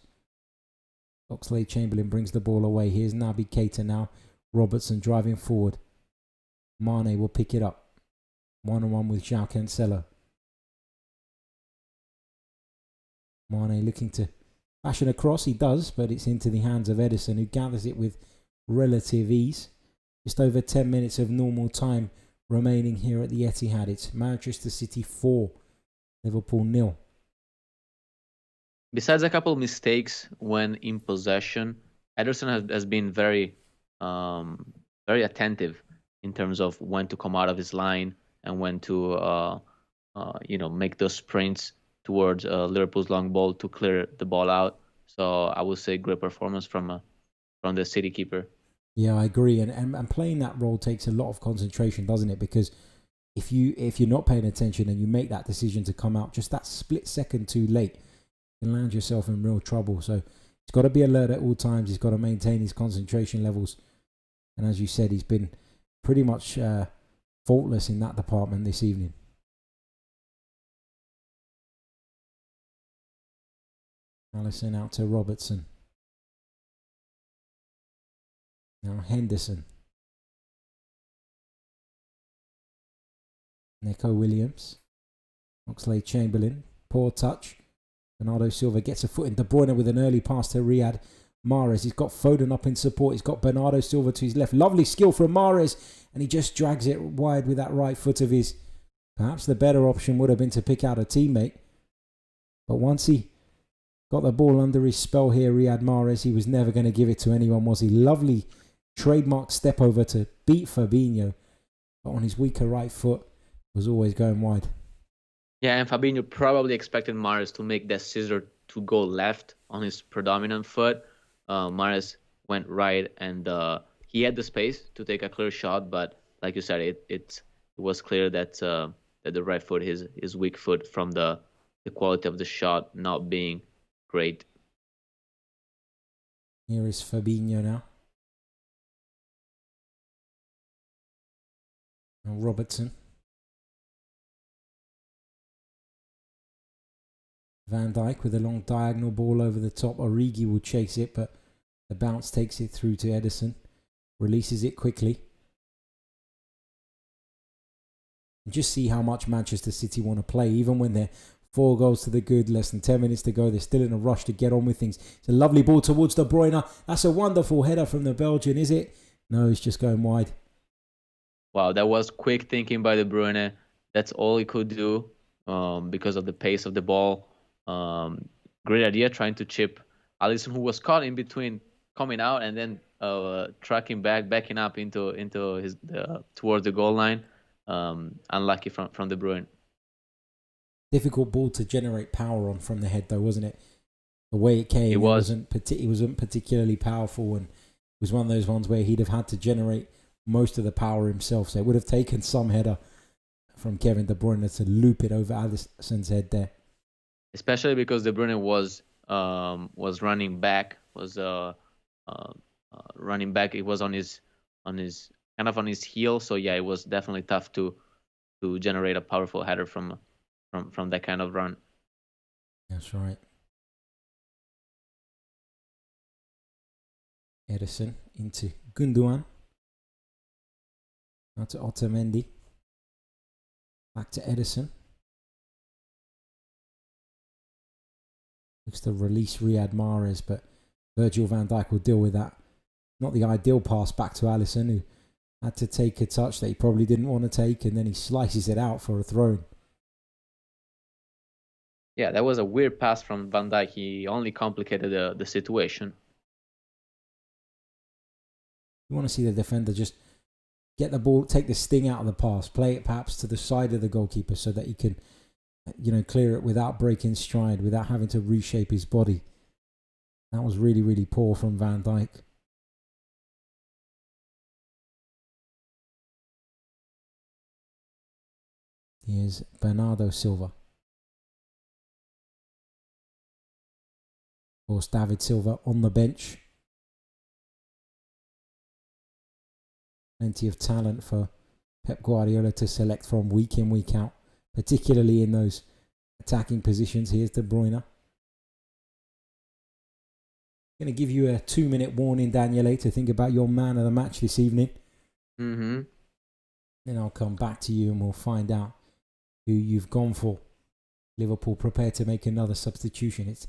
Oxlade-Chamberlain brings the ball away. Here's Naby Keita now. Robertson driving forward. Mane will pick it up. 1-on-1 with João Cancelo. Mane looking to fashion a cross. He does, but it's into the hands of Ederson, who gathers it with relative ease. Just over 10 minutes of normal time remaining here at the Etihad. It's Manchester City 4, Liverpool 0.
Besides a couple of mistakes when in possession, Ederson has been very attentive in terms of when to come out of his line and when to make those sprints towards Liverpool's long ball to clear the ball out. So I would say great performance from the City keeper.
Yeah, I agree, and playing that role takes a lot of concentration, doesn't it? Because if you're not paying attention and you make that decision to come out just that split second too late, you can land yourself in real trouble. So he's got to be alert at all times. He's got to maintain his concentration levels, and as you said, he's been pretty much faultless in that department this evening. Alisson out to Robertson. Now Henderson. Neco Williams. Oxlade-Chamberlain. Poor touch. Bernardo Silva gets a foot in. De Bruyne with an early pass to Riyad Mahrez. He's got Foden up in support. He's got Bernardo Silva to his left. Lovely skill from Mahrez. And he just drags it wide with that right foot of his. Perhaps the better option would have been to pick out a teammate. But once he got the ball under his spell here, Riyad Mahrez, he was never going to give it to anyone, was he? Lovely trademark step over to beat Fabinho, but on his weaker right foot was always going wide.
Yeah, and Fabinho probably expected Mahrez to make that scissor to go left on his predominant foot. Mahrez went right, and he had the space to take a clear shot, but like you said, it was clear that the right foot is his weak foot from the quality of the shot not being great.
Here is Fabinho now. And Robertson. Van Dijk with a long diagonal ball over the top. Origi will chase it, but the bounce takes it through to Ederson. Releases it quickly. And just see how much Manchester City want to play. Even when they're 4 goals to the good, less than 10 minutes to go, they're still in a rush to get on with things. It's a lovely ball towards De Bruyne. That's a wonderful header from the Belgian, is it? No, it's just going wide.
Wow, that was quick thinking by De Bruyne. That's all he could do because of the pace of the ball. Great idea trying to chip Alisson, who was caught in between coming out and then tracking backing up into his towards the goal line. Unlucky from De Bruyne.
Difficult ball to generate power on from the head, though, wasn't it? The way it came, it wasn't particularly powerful, and it was one of those ones where he'd have had to generate most of the power himself. So it would have taken some header from Kevin De Bruyne to loop it over Alisson's head there.
Especially because De Bruyne was running back, running back. It was on his heel. So yeah, it was definitely tough to generate a powerful header from that kind of run.
That's right. Ederson into Gundogan. Now to Otamendi. Back to Ederson. Looks to release Riyad Mahrez, but Virgil van Dijk will deal with that. Not the ideal pass back to Alisson, who had to take a touch that he probably didn't want to take, and then he slices it out for a throw-in.
Yeah, that was a weird pass from Van Dijk. He only complicated the situation.
You want to see the defender just get the ball, take the sting out of the pass, play it perhaps to the side of the goalkeeper so that he can, clear it without breaking stride, without having to reshape his body. That was really, really poor from Van Dijk. Here's Bernardo Silva. Of course, David Silva on the bench. Plenty of talent for Pep Guardiola to select from week in, week out, particularly in those attacking positions. Here's De Bruyne. Going to give you a 2-minute warning, Daniele, to think about your man of the match this evening. Then I'll come back to you and we'll find out who you've gone for. Liverpool prepared to make another substitution. It's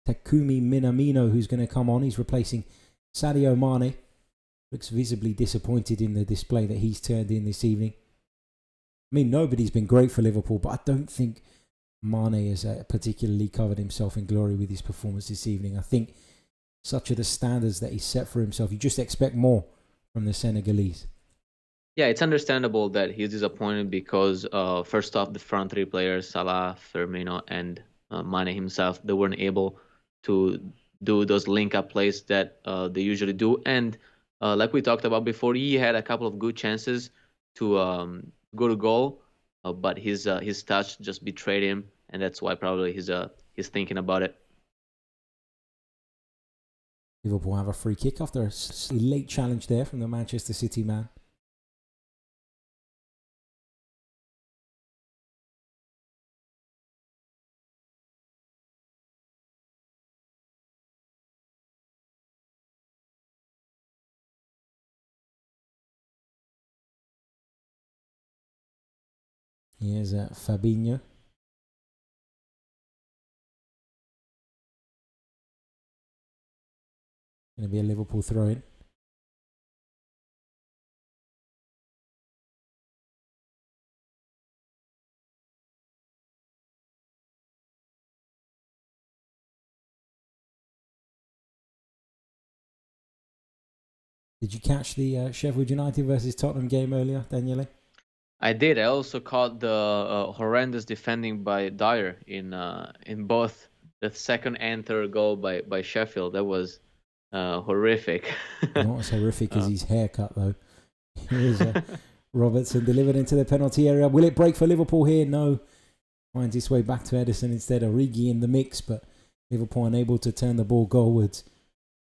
Takumi Minamino who's going to come on. He's replacing Sadio Mane. Looks visibly disappointed in the display that he's turned in this evening. I mean, nobody's been great for Liverpool, but I don't think Mane has particularly covered himself in glory with his performance this evening. I think such are the standards that he's set for himself. You just expect more from the Senegalese.
Yeah, it's understandable that he's disappointed because first off, the front three players, Salah, Firmino, and Mane himself, they weren't able to do those link-up plays that they usually do. And like we talked about before, he had a couple of good chances to go to goal, but his touch just betrayed him, and that's why probably he's thinking about it.
Liverpool have a free kick after a late challenge there from the Manchester City man. Here's Fabinho. Going to be a Liverpool throw-in. Did you catch the Sheffield United versus Tottenham game earlier, Daniele?
I did. I also caught the horrendous defending by Dyer in both the second and third goal by Sheffield. That was horrific.
Not as horrific as his haircut, though. Here's Robertson delivered into the penalty area. Will it break for Liverpool here? No. Finds its way back to Ederson instead. Origi in the mix, but Liverpool unable to turn the ball goalwards.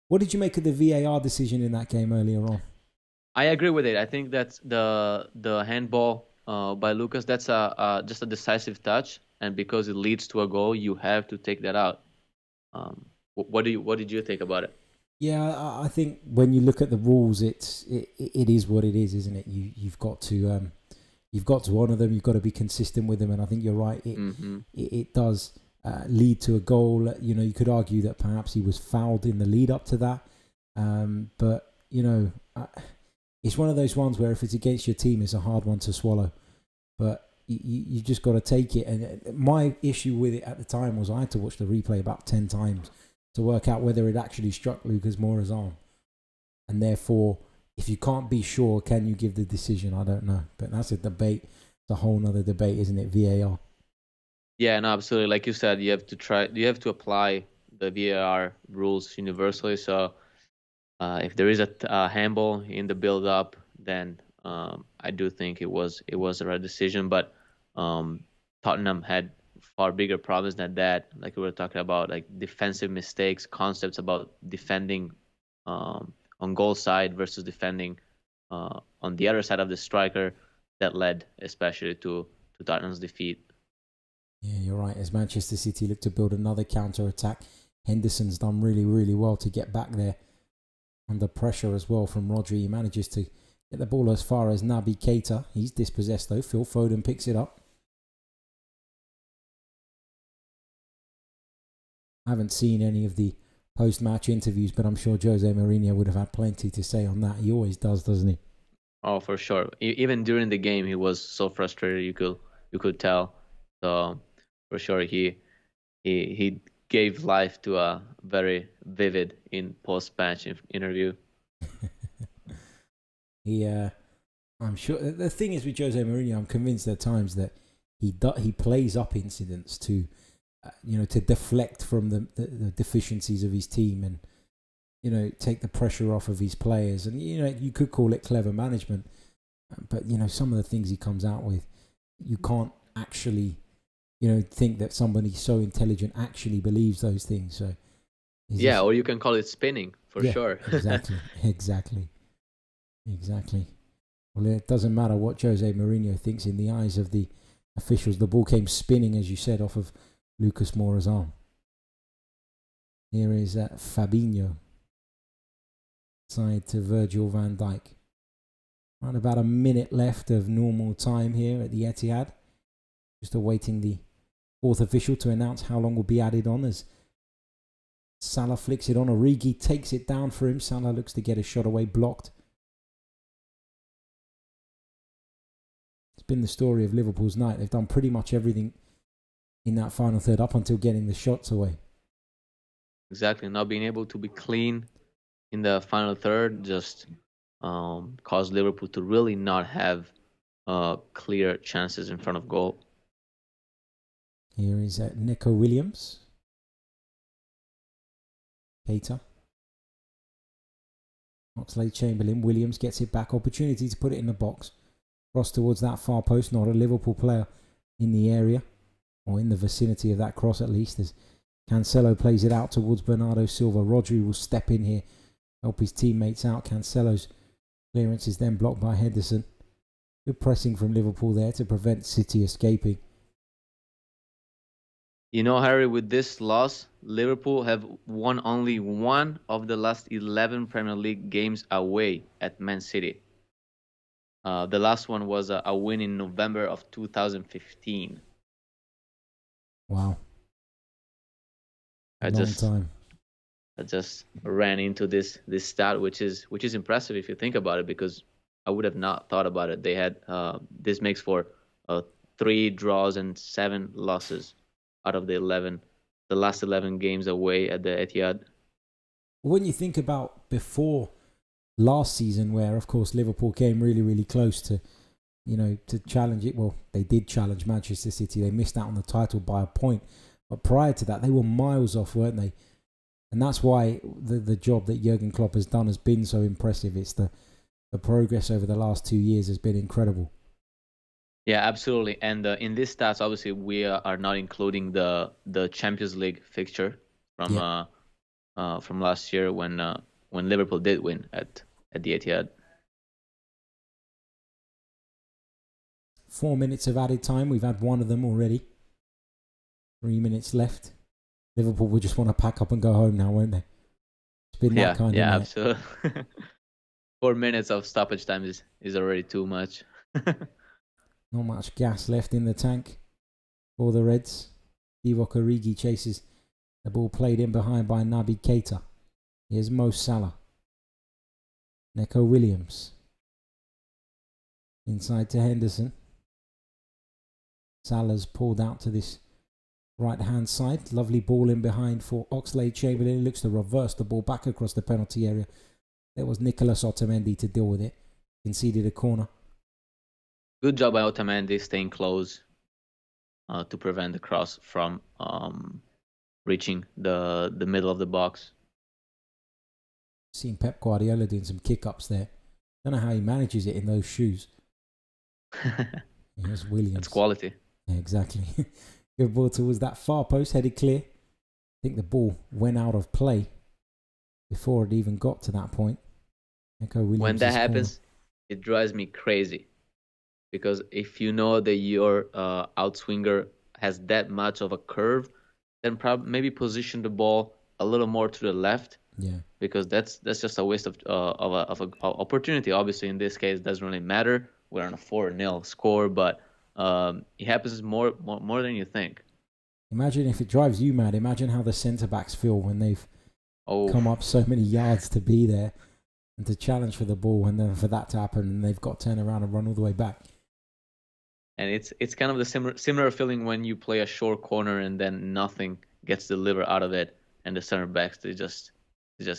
What did you make of the VAR decision in that game earlier on?
I agree with it. I think that's the handball by Lucas. That's just a decisive touch, and because it leads to a goal, you have to take that out. What did you think about it?
Yeah, I think when you look at the rules, it is what it is, isn't it? You've got to honour them. You've got to be consistent with them, and I think you're right. It does lead to a goal. You know, you could argue that perhaps he was fouled in the lead up to that, but you know. It's one of those ones where if it's against your team, it's a hard one to swallow. But you just got to take it. And my issue with it at the time was I had to watch the replay about 10 times to work out whether it actually struck Lucas Moura's arm. And therefore, if you can't be sure, can you give the decision? I don't know. But that's a debate. It's a whole nother debate, isn't it? VAR.
Yeah, no, absolutely. Like you said, you have to apply the VAR rules universally. So if there is a handball in the build-up, then I do think it was the right decision. But Tottenham had far bigger problems than that. Like we were talking about, like defensive mistakes, concepts about defending on goal side versus defending on the other side of the striker that led especially to Tottenham's defeat.
Yeah, you're right. As Manchester City look to build another counter-attack, Henderson's done really, really well to get back there. Under pressure as well from Rodri. He manages to get the ball as far as Naby Keita. He's dispossessed though. Phil Foden picks it up. I haven't seen any of the post-match interviews, but I'm sure Jose Mourinho would have had plenty to say on that. He always does, doesn't he?
Oh, for sure. Even during the game, he was so frustrated. You could tell. So for sure, he gave life to a very vivid post-match interview.
I'm sure the thing is with Jose Mourinho, I'm convinced at times that he plays up incidents to, to deflect from the deficiencies of his team and, take the pressure off of his players. And, you could call it clever management, but, some of the things he comes out with, you can't actually, think that somebody so intelligent actually believes those things. So
yeah, or you can call it spinning for sure.
Exactly. Well, it doesn't matter what Jose Mourinho thinks in the eyes of the officials. The ball came spinning, as you said, off of Lucas Moura's arm. Here is Fabinho. Side to Virgil van Dijk. Around about a minute left of normal time here at the Etihad. Just awaiting the fourth official to announce how long will be added on as Salah flicks it on. Origi takes it down for him. Salah looks to get a shot away, blocked. It's been the story of Liverpool's night. They've done pretty much everything in that final third up until getting the shots away.
Exactly. Not being able to be clean in the final third just caused Liverpool to really not have clear chances in front of goal.
Here is Nico Williams. Keita. Oxlade-Chamberlain. Williams gets it back. Opportunity to put it in the box. Cross towards that far post. Not a Liverpool player in the area, or in the vicinity of that cross at least, as Cancelo plays it out towards Bernardo Silva. Rodri will step in here, help his teammates out. Cancelo's clearance is then blocked by Henderson. Good pressing from Liverpool there to prevent City escaping.
Harry, with this loss, Liverpool have won only one of the last 11 Premier League games away at Man City. The last one was a win in November of 2015.
Wow.
I just ran into this stat, which is impressive if you think about it, because I would have not thought about it. They had this makes for 3 draws and 7 losses out of the last 11 games away at the Etihad.
When you think about before last season, where of course Liverpool came really, really close to, to challenge it. Well, they did challenge Manchester City. They missed out on the title by a point. But prior to that, they were miles off, weren't they? And that's why the job that Jurgen Klopp has done has been so impressive. It's the progress over the last 2 years has been incredible.
Yeah, absolutely. And in these stats, obviously, we are not including the Champions League fixture from last year when Liverpool did win at the Etihad.
4 minutes of added time. We've had one of them already. 3 minutes left. Liverpool will just want to pack up and go home now, won't they? It's been that kind of night.
Yeah, absolutely. 4 minutes of stoppage time is already too much.
Not much gas left in the tank for the Reds. Divock Origi chases the ball, played in behind by Naby Keita. Here's Mo Salah. Neco Williams. Inside to Henderson. Salah's pulled out to this right-hand side. Lovely ball in behind for Oxlade-Chamberlain. Looks to reverse the ball back across the penalty area. There was Nicolas Otamendi to deal with it. Conceded a corner.
Good job by Otamendi staying close to prevent the cross from reaching the middle of the box.
Seen Pep Guardiola doing some kick-ups there. Don't know how he manages it in those shoes. Here's Williams.
That's quality.
Yeah, exactly. Good ball towards that far post, headed clear. I think the ball went out of play before it even got to that point.
When that happens, it drives me crazy. Because if you know that your outswinger has that much of a curve, then maybe position the ball a little more to the left.
Yeah.
Because that's just a waste of an opportunity. Obviously, in this case, it doesn't really matter. We're on a 4-0 score, but it happens more than you think.
Imagine if it drives you mad. Imagine how the centre backs feel when they've come up so many yards to be there and to challenge for the ball, and then for that to happen, and they've got to turn around and run all the way back.
And it's kind of the similar feeling when you play a short corner and then nothing gets delivered out of it, and the center backs they just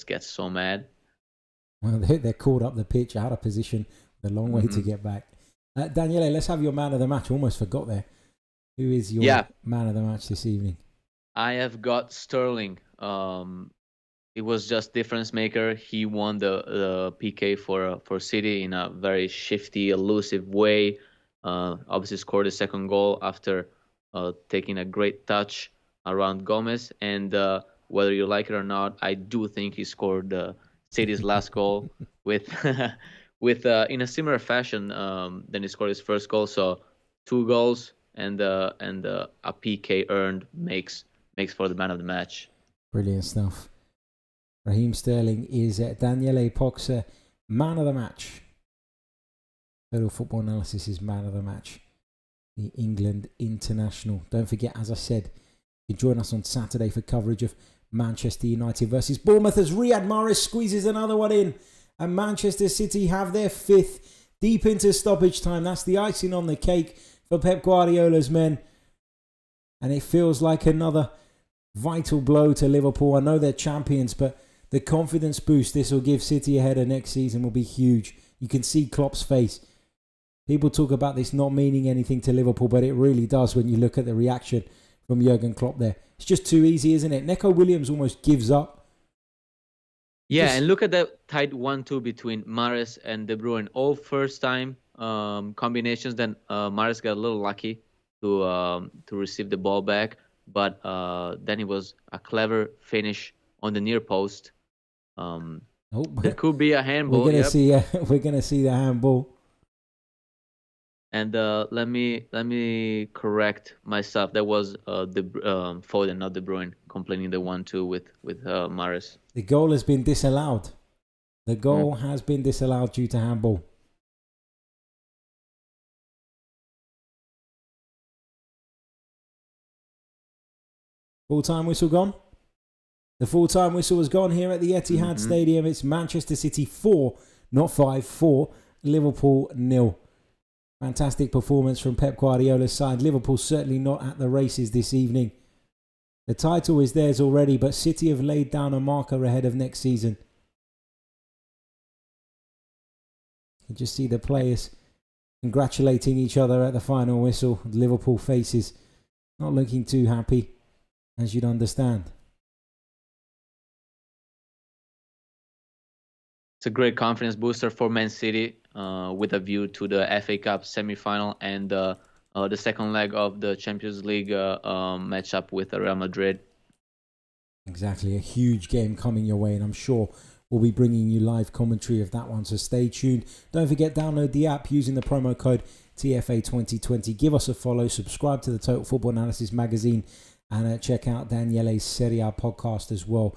get so mad.
Well, they're caught up the pitch, out of position, the long way to get back. Daniele, let's have your man of the match. Almost forgot there. Who is your man of the match this evening?
I have got Sterling. It was just difference maker. He won the PK for City in a very shifty, elusive way. obviously scored the second goal after taking a great touch around Gomez. And whether you like it or not, I do think he scored City's last goal with with in a similar fashion than he scored his first goal. So 2 goals and a PK earned makes for the man of the match.
Brilliant stuff. Raheem Sterling is Daniele Proch's man of the match. Total Football Analysis is man of the match. The England international. Don't forget, as I said, you can join us on Saturday for coverage of Manchester United versus Bournemouth as Riyad Mahrez squeezes another one in. And Manchester City have their 5th deep into stoppage time. That's the icing on the cake for Pep Guardiola's men. And it feels like another vital blow to Liverpool. I know they're champions, but the confidence boost this will give City ahead of next season will be huge. You can see Klopp's face. People talk about this not meaning anything to Liverpool, but it really does when you look at the reaction from Jurgen Klopp there. It's just too easy, isn't it? Neco Williams almost gives up.
Yeah, and look at that tight 1-2 between Mahrez and De Bruyne. All first-time combinations. Then Mahrez got a little lucky to receive the ball back, but then it was a clever finish on the near post. It could be a handball.
We're gonna see the handball.
And let me correct myself. That was Foden, not De Bruyne, completing the 1-2 with Mahrez.
The goal has been disallowed. The goal has been disallowed due to handball. Full-time whistle gone. The full-time whistle has gone here at the Etihad Stadium. It's Manchester City 4, not 5, 4. Liverpool 0. Fantastic performance from Pep Guardiola's side. Liverpool certainly not at the races this evening. The title is theirs already, but City have laid down a marker ahead of next season. You just see the players congratulating each other at the final whistle. Liverpool faces not looking too happy, as you'd understand.
It's a great confidence booster for Man City with a view to the FA Cup semi-final and the second leg of the Champions League matchup with Real Madrid.
Exactly, a huge game coming your way, and I'm sure we'll be bringing you live commentary of that one, so stay tuned. Don't forget, download the app using the promo code TFA2020. Give us a follow, subscribe to the Total Football Analysis magazine, and check out Daniele's Serie A podcast as well.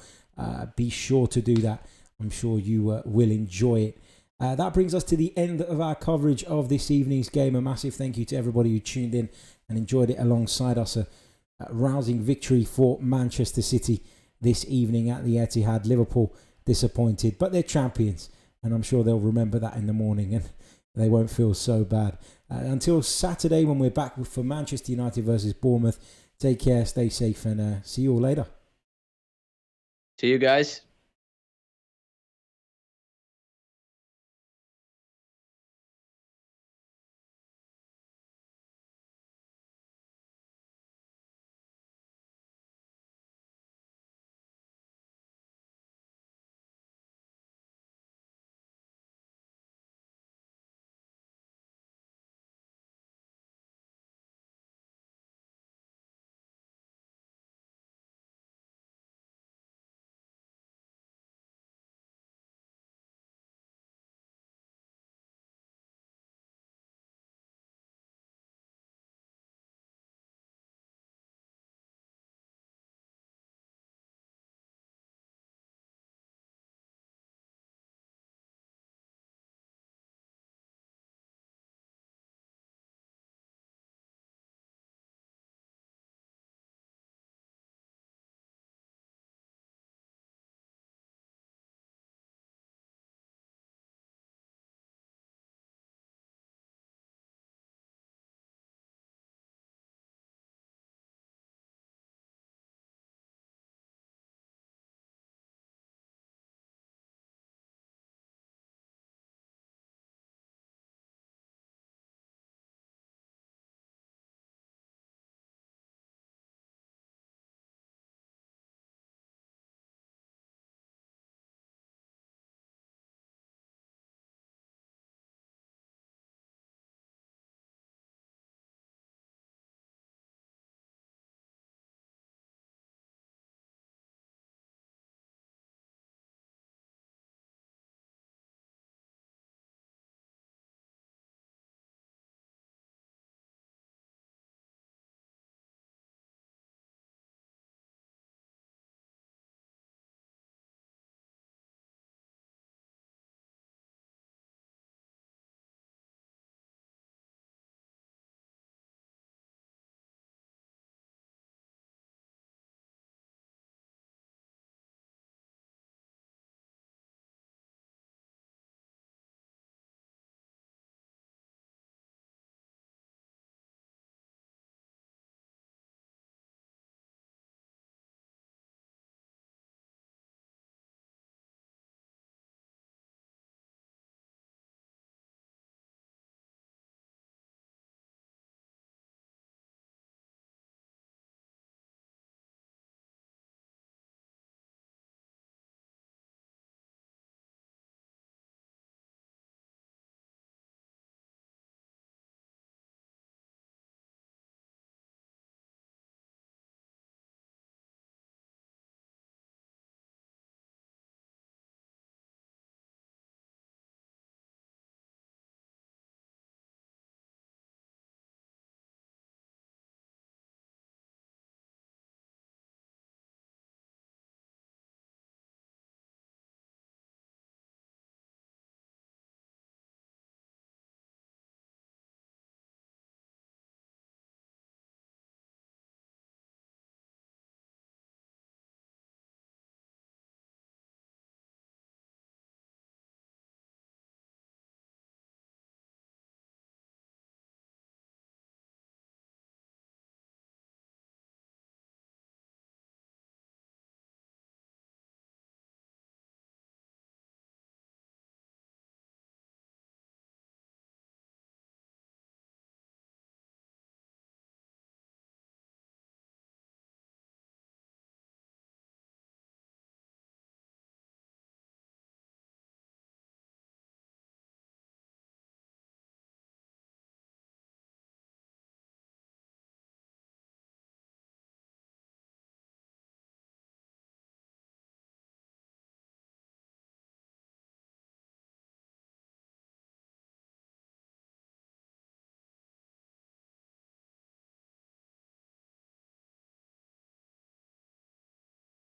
Be sure to do that. I'm sure you will enjoy it. That brings us to the end of our coverage of this evening's game. A massive thank you to everybody who tuned in and enjoyed it alongside us. A rousing victory for Manchester City this evening at the Etihad. Liverpool disappointed, but they're champions, and I'm sure they'll remember that in the morning and they won't feel so bad. Until Saturday when we're back for Manchester United versus Bournemouth, take care, stay safe, and see you all later.
See you guys.